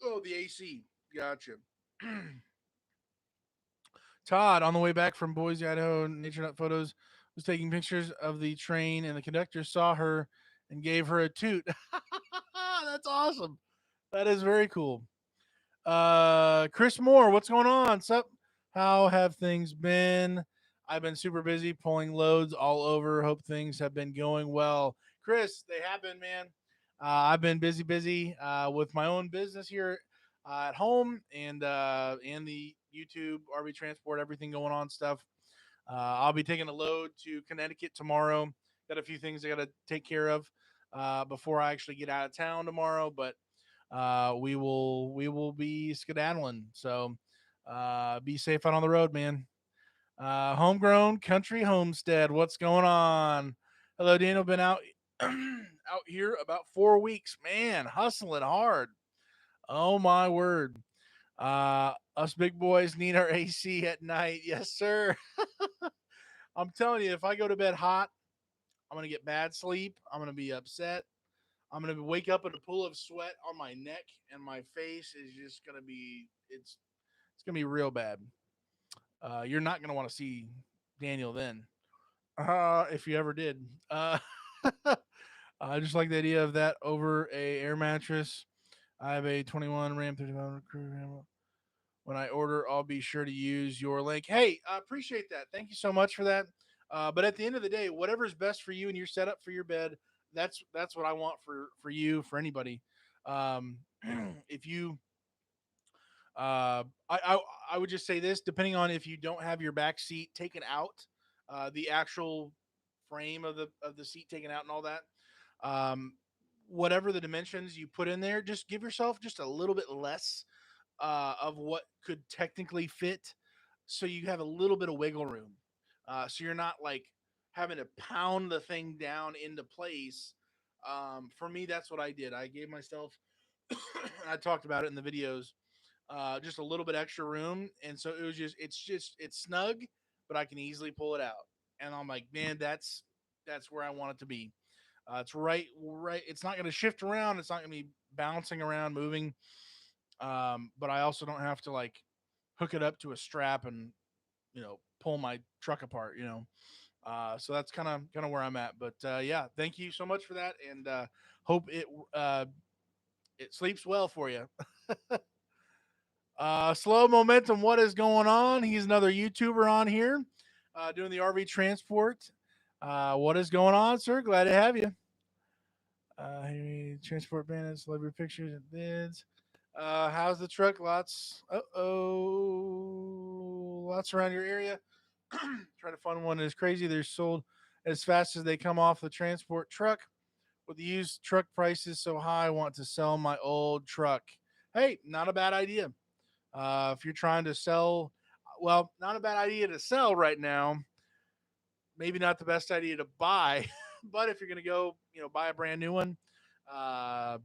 Oh, the AC. Gotcha. Todd, on the way back from Boise, Idaho, Nature Nut Photos was taking pictures of the train, and the conductor saw her and gave her a toot. That's awesome. That is very cool. Chris Moore, what's going on? Sup? How have things been? I've been super busy pulling loads all over. Hope things have been going well. Chris, they have been, man. I've been busy with my own business here at home and the YouTube RV transport, everything going on stuff. I'll be taking a load to Connecticut tomorrow. Got a few things I got to take care of before I actually get out of town tomorrow, but we will be skedaddling. So be safe out on the road, man. Homegrown country homestead. What's going on? Hello, Daniel. Been out out here about 4 weeks, man. Hustling hard. Oh my word. Us big boys need our AC at night. Yes, sir. I'm telling you, if I go to bed hot, I'm gonna get bad sleep. I'm gonna be upset. I'm gonna wake up in a pool of sweat on my neck, and my face is just gonna be it's gonna be real bad. You're not gonna want to see Daniel then, if you ever did. I just like the idea of that over a air mattress. I have a 21 Ram 35 crew Ram. When I order, I'll be sure to use your link. Hey, I appreciate that. Thank you so much for that. But at the end of the day, whatever is best for you and your setup for your bed, that's what I want for you, for anybody. Um, if you, I would just say this: depending on if you don't have your back seat taken out, the actual frame of the seat taken out and all that, um, whatever the dimensions you put in there, just give yourself just a little bit less of what could technically fit, so you have a little bit of wiggle room. So you're not like having to pound the thing down into place. For me, that's what I did. I gave myself, I talked about it in the videos, just a little bit extra room, and so it's snug, but I can easily pull it out. And I'm like, man, that's where I want it to be. It's right. It's not going to shift around. It's not going to be bouncing around, moving. But I also don't have to like hook it up to a strap and pull my truck apart. So that's kind of where I'm at. But yeah, thank you so much for that, and hope it sleeps well for you. Slow momentum. What is going on? He's another YouTuber on here, doing the RV transport. What is going on, sir? Glad to have you. Transport bandits, celebrity pictures and bids. How's the truck? Lots. Lots around your area. Trying to find one that is crazy. They're sold as fast as they come off the transport truck. With the used truck prices so high, I want to sell my old truck. Hey, not a bad idea. If you're trying to sell, well, not a bad idea to sell right now. Maybe not the best idea to buy, but if you're going to go, buy a brand new one, uh,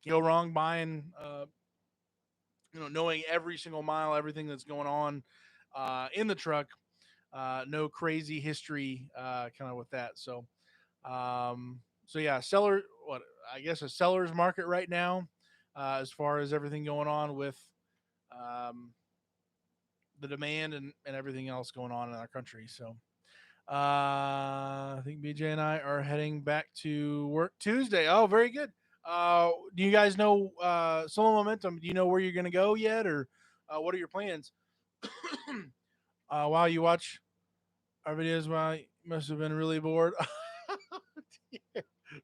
go wrong buying, knowing every single mile, everything that's going on in the truck. No crazy history, kind of with that. So yeah, seller. What I guess a seller's market right now, as far as everything going on with um, the demand and everything else going on in our country. So I think BJ and I are heading back to work Tuesday. Oh, very good. Do you guys know Solo Momentum? Do you know where you're going to go yet, or what are your plans? While you watch our videos, wow, you must have been really bored.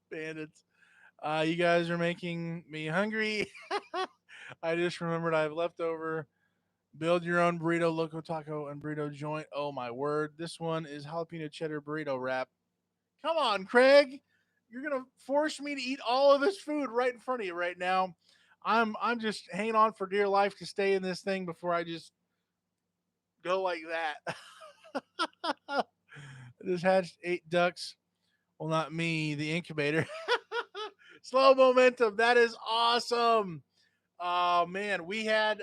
Bandits. You guys are making me hungry. I just remembered I have leftover. Build your own burrito, loco taco, and burrito joint. Oh my word! This one is jalapeno cheddar burrito wrap. Come on, Craig. You're gonna force me to eat all of this food right in front of you right now. I'm just hanging on for dear life to stay in this thing before I just go like that. I just hatched 8 ducks. Well, not me, the incubator. Slow momentum. That is awesome. Oh man, we've got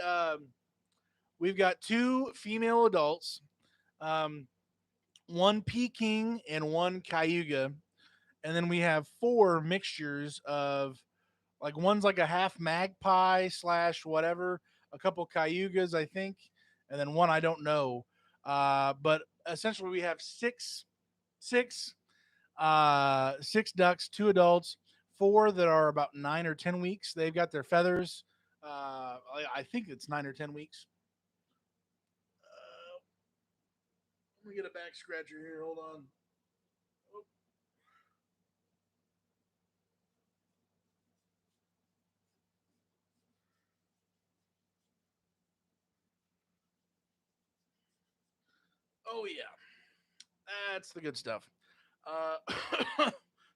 2 female adults, um, one Peking and one Cayuga, and then we have 4 mixtures of, like, one's like a half magpie slash whatever, a couple Cayugas I think, and then one I don't know. But essentially we have six 6 ducks, 2 adults, 4 that are about 9 or 10 weeks. They've got their feathers. I think it's 9 or 10 weeks. Let me get a back scratcher here. Hold on. Oh yeah, that's the good stuff.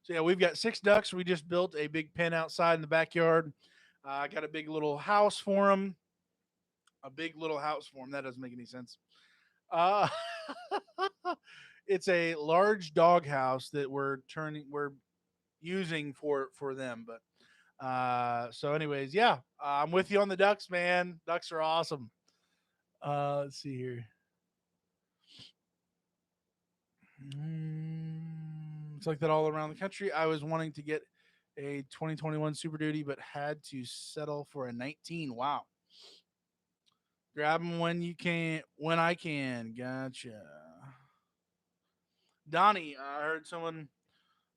So yeah, we've got 6 ducks. We just built a big pen outside in the backyard. I got a big little house for them. A big little house for them. That doesn't make any sense. Uh, it's a large dog house that we're using for them. But so anyways, yeah, I'm with you on the ducks, man. Ducks are awesome. Let's see here. It's like that all around the country. I was wanting to get a 2021 Super Duty, but had to settle for a 19. Wow. Grab them when you can, when I can. Gotcha. Donnie, I heard someone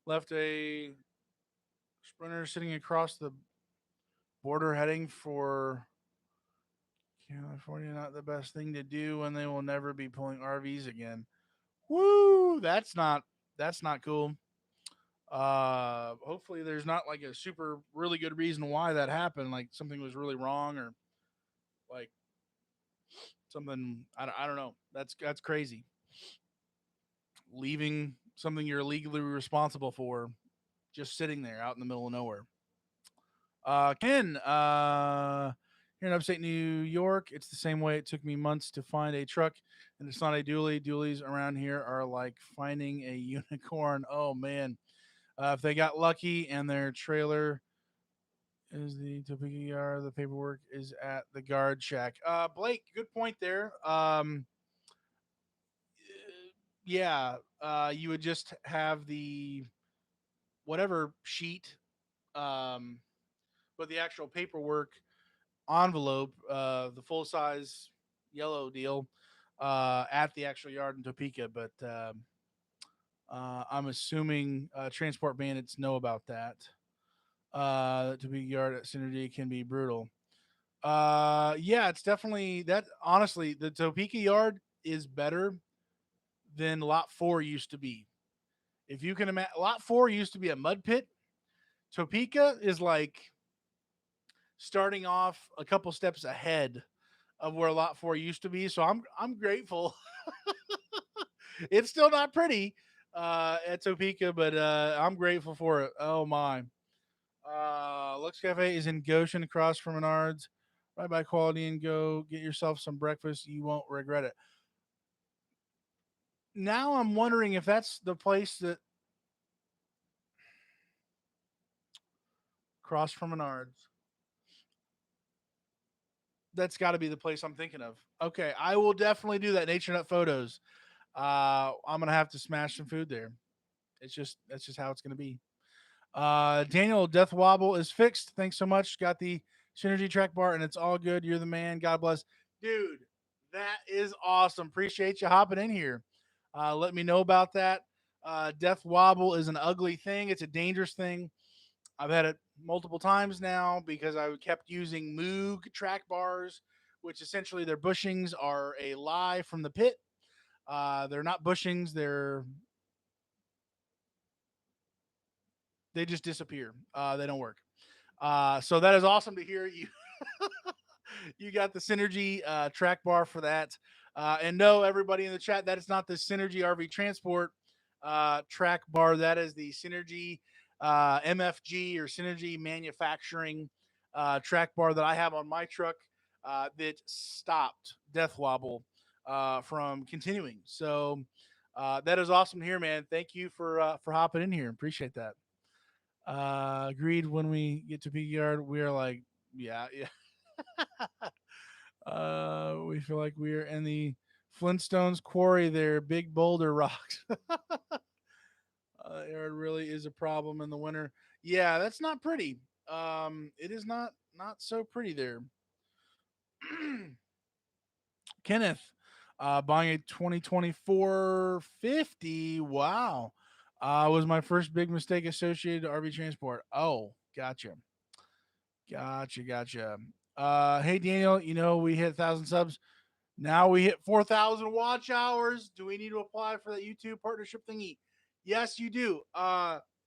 left a sprinter sitting across the border heading for California. Not the best thing to do when they will never be pulling RVs again. Woo! That's not cool. Hopefully there's not like a super really good reason why that happened, like something was really wrong, or like something I don't know. That's crazy. Leaving something you're legally responsible for just sitting there out in the middle of nowhere. Ken, here in upstate New York, it's the same way. It took me months to find a truck, and it's not a dually. Dualies around here are like finding a unicorn. Oh man, if they got lucky and their trailer is the Topeka yard, the paperwork is at the guard shack. Blake, good point there. Yeah, you would just have the whatever sheet, um, but the actual paperwork envelope, the full size yellow deal, at the actual yard in Topeka. But I'm assuming transport bandits know about that. Topeka yard at Synergy can be brutal. Yeah, it's definitely that. Honestly, the Topeka yard is better than Lot 4 used to be. If you can imagine, Lot 4 used to be a mud pit. Topeka is like starting off a couple steps ahead of where Lot 4 used to be. So I'm grateful. It's still not pretty at Topeka, but I'm grateful for it. Oh my. Lux Cafe is in Goshen across from Menards. Right by Quality and go get yourself some breakfast. You won't regret it. Now I'm wondering if that's the place that across from Menards. That's got to be the place I'm thinking of. Okay, I will definitely do that. Nature Nut Photos. I'm gonna have to smash some food there. That's just how it's gonna be. Daniel, Death Wobble is fixed. Thanks so much. Got the Synergy track bar, and it's all good. You're the man. God bless, dude. That is awesome. Appreciate you hopping in here. Let me know about that. Death Wobble is an ugly thing. It's a dangerous thing. I've had it multiple times now because I kept using Moog track bars, which essentially their bushings are a lie from the pit. They're not bushings. They just disappear. They don't work. So that is awesome to hear you. You got the Synergy track bar for that. And no, everybody in the chat, that is not the Synergy RV Transport track bar. That is the Synergy MFG or Synergy Manufacturing track bar that I have on my truck that stopped Death Wobble from continuing. So that is awesome to hear, man. Thank you for hopping in here. Appreciate that. Agreed. When we get to Peak Yard, we are like, yeah, yeah. We feel like we're in the Flintstones quarry there, big boulder rocks. It really is a problem in the winter. Yeah, that's not pretty. It is not so pretty there. Kenneth, buying a 2024 50. Wow. Was my first big mistake associated to RV Transport. Oh, gotcha. Gotcha. Hey, Daniel, we hit 1,000 subs. Now we hit 4,000 watch hours. Do we need to apply for that YouTube partnership thingy? Yes, you do.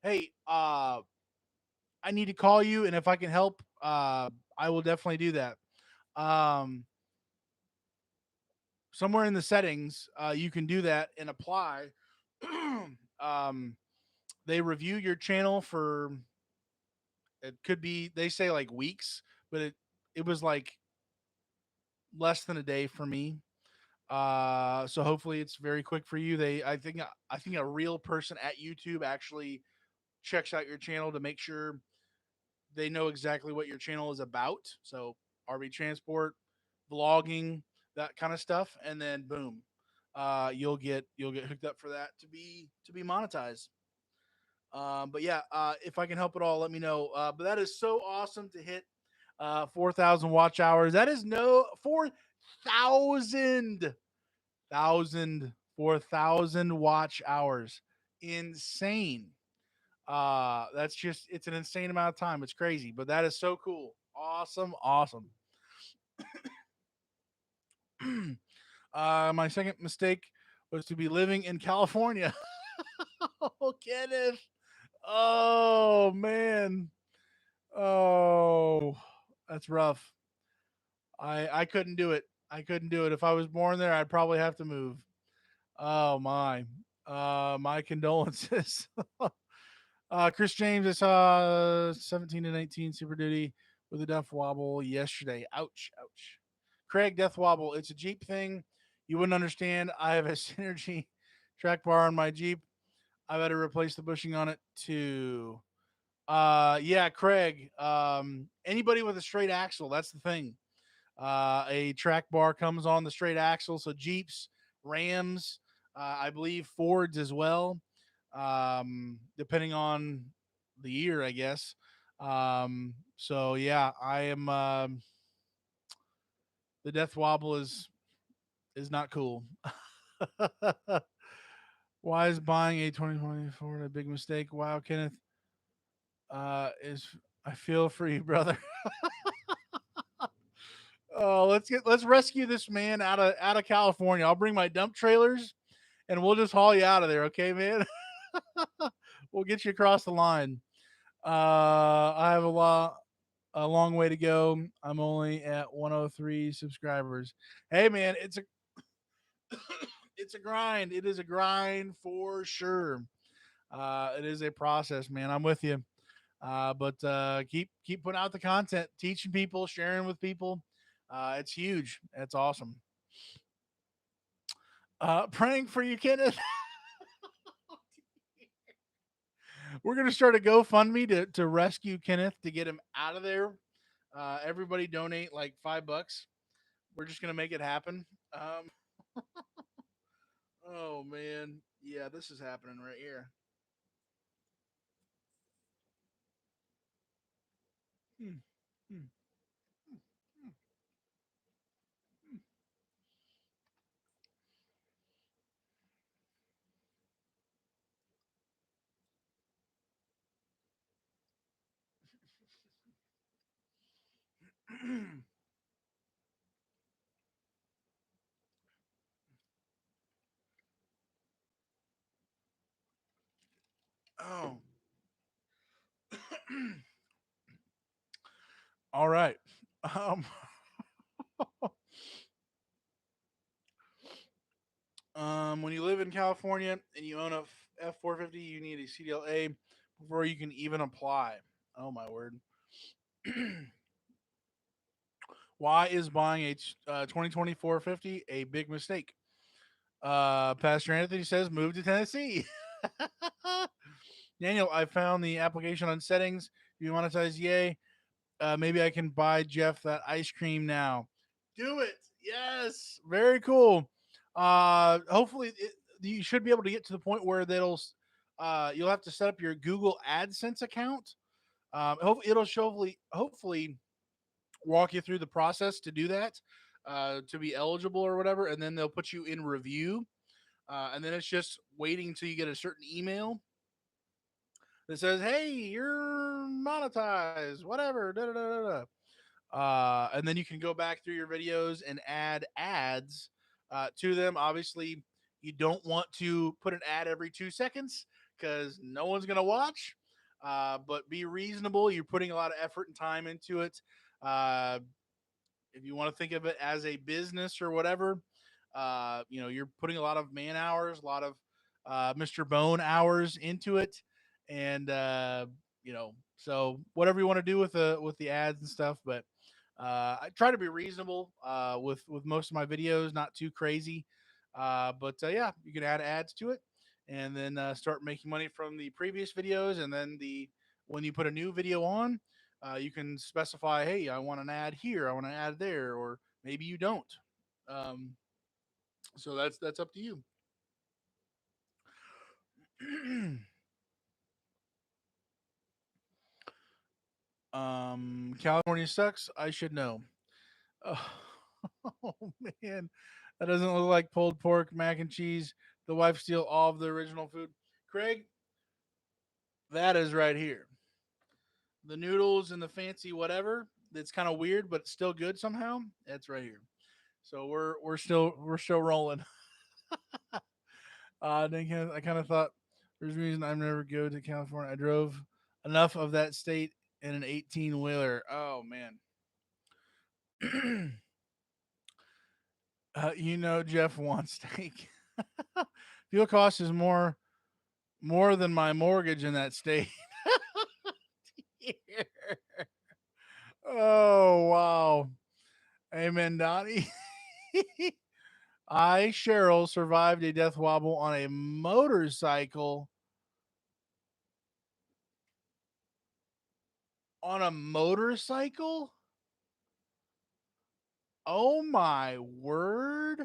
Hey, I need to call you, and if I can help, I will definitely do that. Um, Somewhere in the settings, you can do that and apply. um, they review your channel for, it could be, they say like weeks, but it was like less than a day for me. So hopefully it's very quick for you. I think a real person at YouTube actually checks out your channel to make sure they know exactly what your channel is about. So RV transport, vlogging, that kind of stuff, and then boom, you'll get hooked up for that to be monetized. But yeah, if I can help at all, let me know. But that is so awesome to hit 4,000 watch hours. That is no 4,000 watch hours. Insane. That's just, it's an insane amount of time. It's crazy, but that is so cool. Awesome. My second mistake was to be living in California. Oh, Kenneth. Oh man. Oh, that's rough. I couldn't do it. I couldn't do it. If I was born there, I'd probably have to move. Oh my. My condolences. Chris James, I saw 17 to 19 Super Duty with a Death Wobble yesterday. Ouch. Craig, Death Wobble. It's a Jeep thing. You wouldn't understand. I have a Synergy track bar on my Jeep. I've had to replace the bushing on it too. Yeah, Craig. Anybody with a straight axle, that's the thing. A track bar comes on the straight axle, so Jeeps, Rams, I believe Fords as well, depending on the year, I guess. So yeah, I am. The Death Wobble is not cool. Why is buying a 2024 a big mistake? Wow, Kenneth, is I feel for you, brother. Oh, let's rescue this man out of California. I'll bring my dump trailers and we'll just haul you out of there, okay, man? We'll get you across the line. I have a long way to go. I'm only at 103 subscribers. Hey, man, it's a grind. It is a grind for sure. It is a process, man. I'm with you. But keep putting out the content, teaching people, sharing with people. It's huge. It's awesome. Praying for you, Kenneth. We're gonna start a GoFundMe to rescue Kenneth to get him out of there. Everybody donate like $5. We're just gonna make it happen. Oh man, yeah, this is happening right here. Hmm, hmm, hmm. Oh, all right. Um, when you live in California and you own a F450, you need a CDLA before you can even apply. Oh my word. Why is buying a 2024 50 a big mistake? Pastor Anthony says move to Tennessee. Daniel, I found the application on settings. If you monetize, yay. Maybe I can buy Jeff that ice cream now. Do it. Yes. Very cool. Hopefully, you should be able to get to the point where you'll have to set up your Google AdSense account. It'll hopefully walk you through the process to do that, to be eligible or whatever, and then they'll put you in review. And then it's just waiting until you get a certain email that says, "Hey, you're monetized," whatever. Da, da, da, da, da. And then you can go back through your videos and add ads to them. Obviously, you don't want to put an ad every 2 seconds because no one's going to watch. But be reasonable. You're putting a lot of effort and time into it. Uh, if you want to think of it as a business or whatever, you're putting a lot of man hours, a lot of Mr. Bone hours into it, and so whatever you want to do with the ads and stuff, but I try to be reasonable with most of my videos, not too crazy. But yeah, you can add ads to it, and then start making money from the previous videos, and then the when you put a new video on, you can specify, hey, I want an ad here, I want an ad there, or maybe you don't. Um, so that's up to you. California sucks. I should know. Oh, oh man, that doesn't look like pulled pork, mac and cheese. The wife steal all of the original food. Craig, that is right here. The noodles and the fancy whatever. That's kind of weird, but it's still good somehow. That's right here. So we're still rolling. I kind of thought there's a reason I never go to California. I drove enough of that state in an 18 wheeler. Oh man. Jeff wants steak. Fuel cost is more than my mortgage in that state. Oh wow. Amen, Donnie. I, Cheryl, survived a death wobble on a motorcycle. On a motorcycle? Oh my word.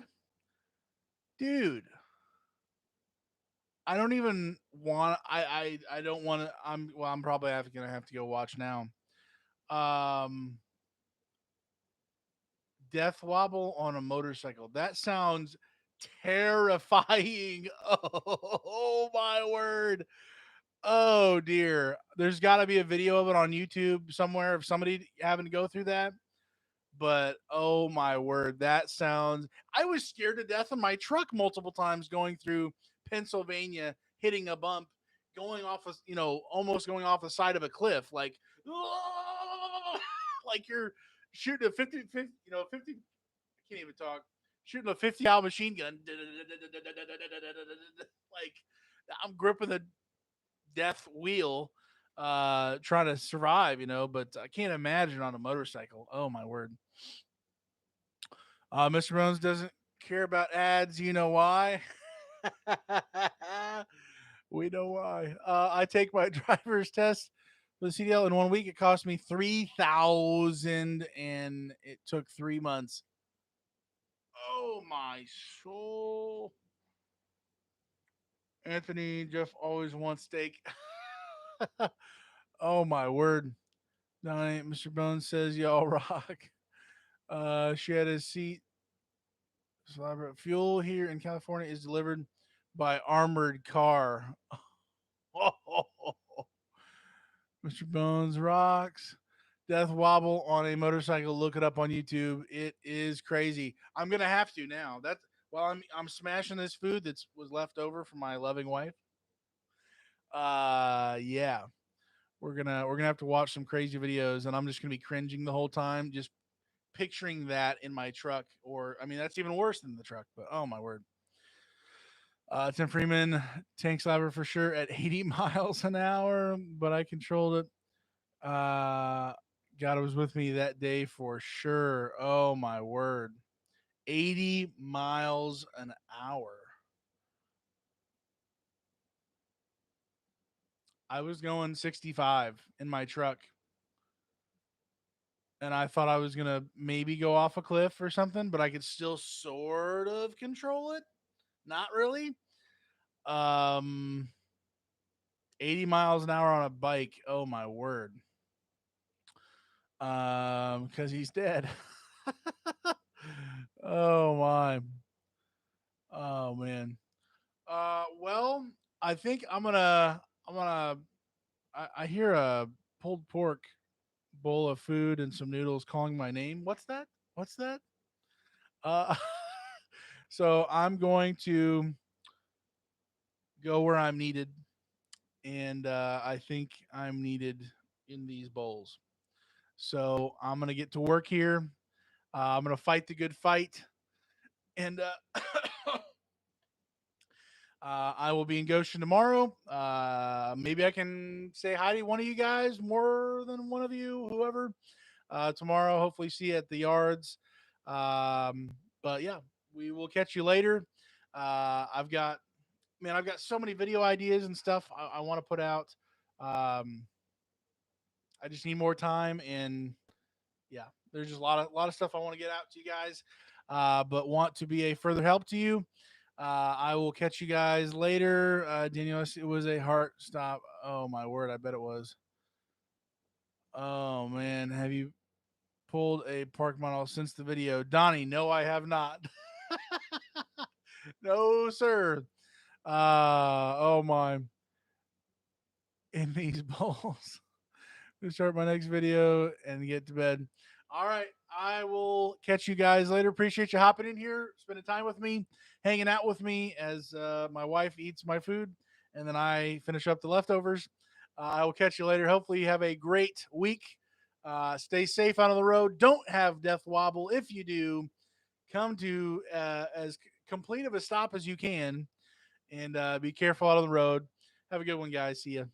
Dude. I don't even want I don't want to I'm probably gonna have to go watch now. Um Death wobble on a motorcycle. That sounds terrifying. Oh my word. Oh dear. There's got to be a video of it on YouTube somewhere of somebody having to go through that. But oh my word, that sounds. I was scared to death of my truck multiple times going through Pennsylvania, hitting a bump, going off of, almost going off the side of a cliff, like, like you're shooting a 50, you know, 50. I can't even talk. Shooting a 50 cal machine gun, like I'm gripping the death wheel, trying to survive, but I can't imagine on a motorcycle. Oh my word. Mr. Bones doesn't care about ads. You know why? We know why. I take my driver's test for the CDL in 1 week. It cost me 3,000, and it took 3 months. Oh my soul. Anthony, Jeff always wants steak. Oh my word. Donnie, Mr. Bones says y'all rock. She had a seat. Fuel here in California is delivered by armored car. Mr. Bones rocks. Death wobble on a motorcycle. Look it up on YouTube. It is crazy. I'm gonna have to now. That while I'm smashing this food that was left over from my loving wife. Yeah, we're gonna have to watch some crazy videos, and I'm just gonna be cringing the whole time, just picturing that in my truck. Or I mean, that's even worse than the truck. But oh my word. Tim Freeman, tank slapper for sure at 80 miles an hour, but I controlled it. Uh, God was with me that day for sure. Oh my word. 80 miles an hour. I was going 65 in my truck, and I thought I was going to maybe go off a cliff or something, but I could still sort of control it. Not really. Um 80 miles an hour on a bike. Oh my word. Cuz he's dead. Oh my. Oh man. Well, I think I hear a pulled pork bowl of food and some noodles calling my name. What's that? What's that? Uh, so I'm going to go where I'm needed, and I think I'm needed in these bowls. So I'm gonna get to work here. I'm gonna fight the good fight, and I will be in Goshen tomorrow. Maybe I can say hi to one of you guys, more than one of you, whoever. Tomorrow, hopefully, see you at the yards. Um, but yeah, we will catch you later. I've got, man, I've got so many video ideas and stuff I want to put out. Um, I just need more time, and yeah, there's just a lot of stuff I want to get out to you guys. But want to be a further help to you. I will catch you guys later. Daniel, it was a heart stop. Oh my word, I bet it was. Oh man, have you pulled a park model since the video? Donnie, no, I have not. No, sir. Oh my. In these bowls. To start my next video and get to bed. All right. I will catch you guys later. Appreciate you hopping in here, spending time with me, hanging out with me as my wife eats my food and then I finish up the leftovers. I will catch you later. Hopefully, you have a great week. Stay safe out on the road. Don't have death wobble. If you do, come to as complete of a stop as you can and be careful out on the road. Have a good one, guys. See ya.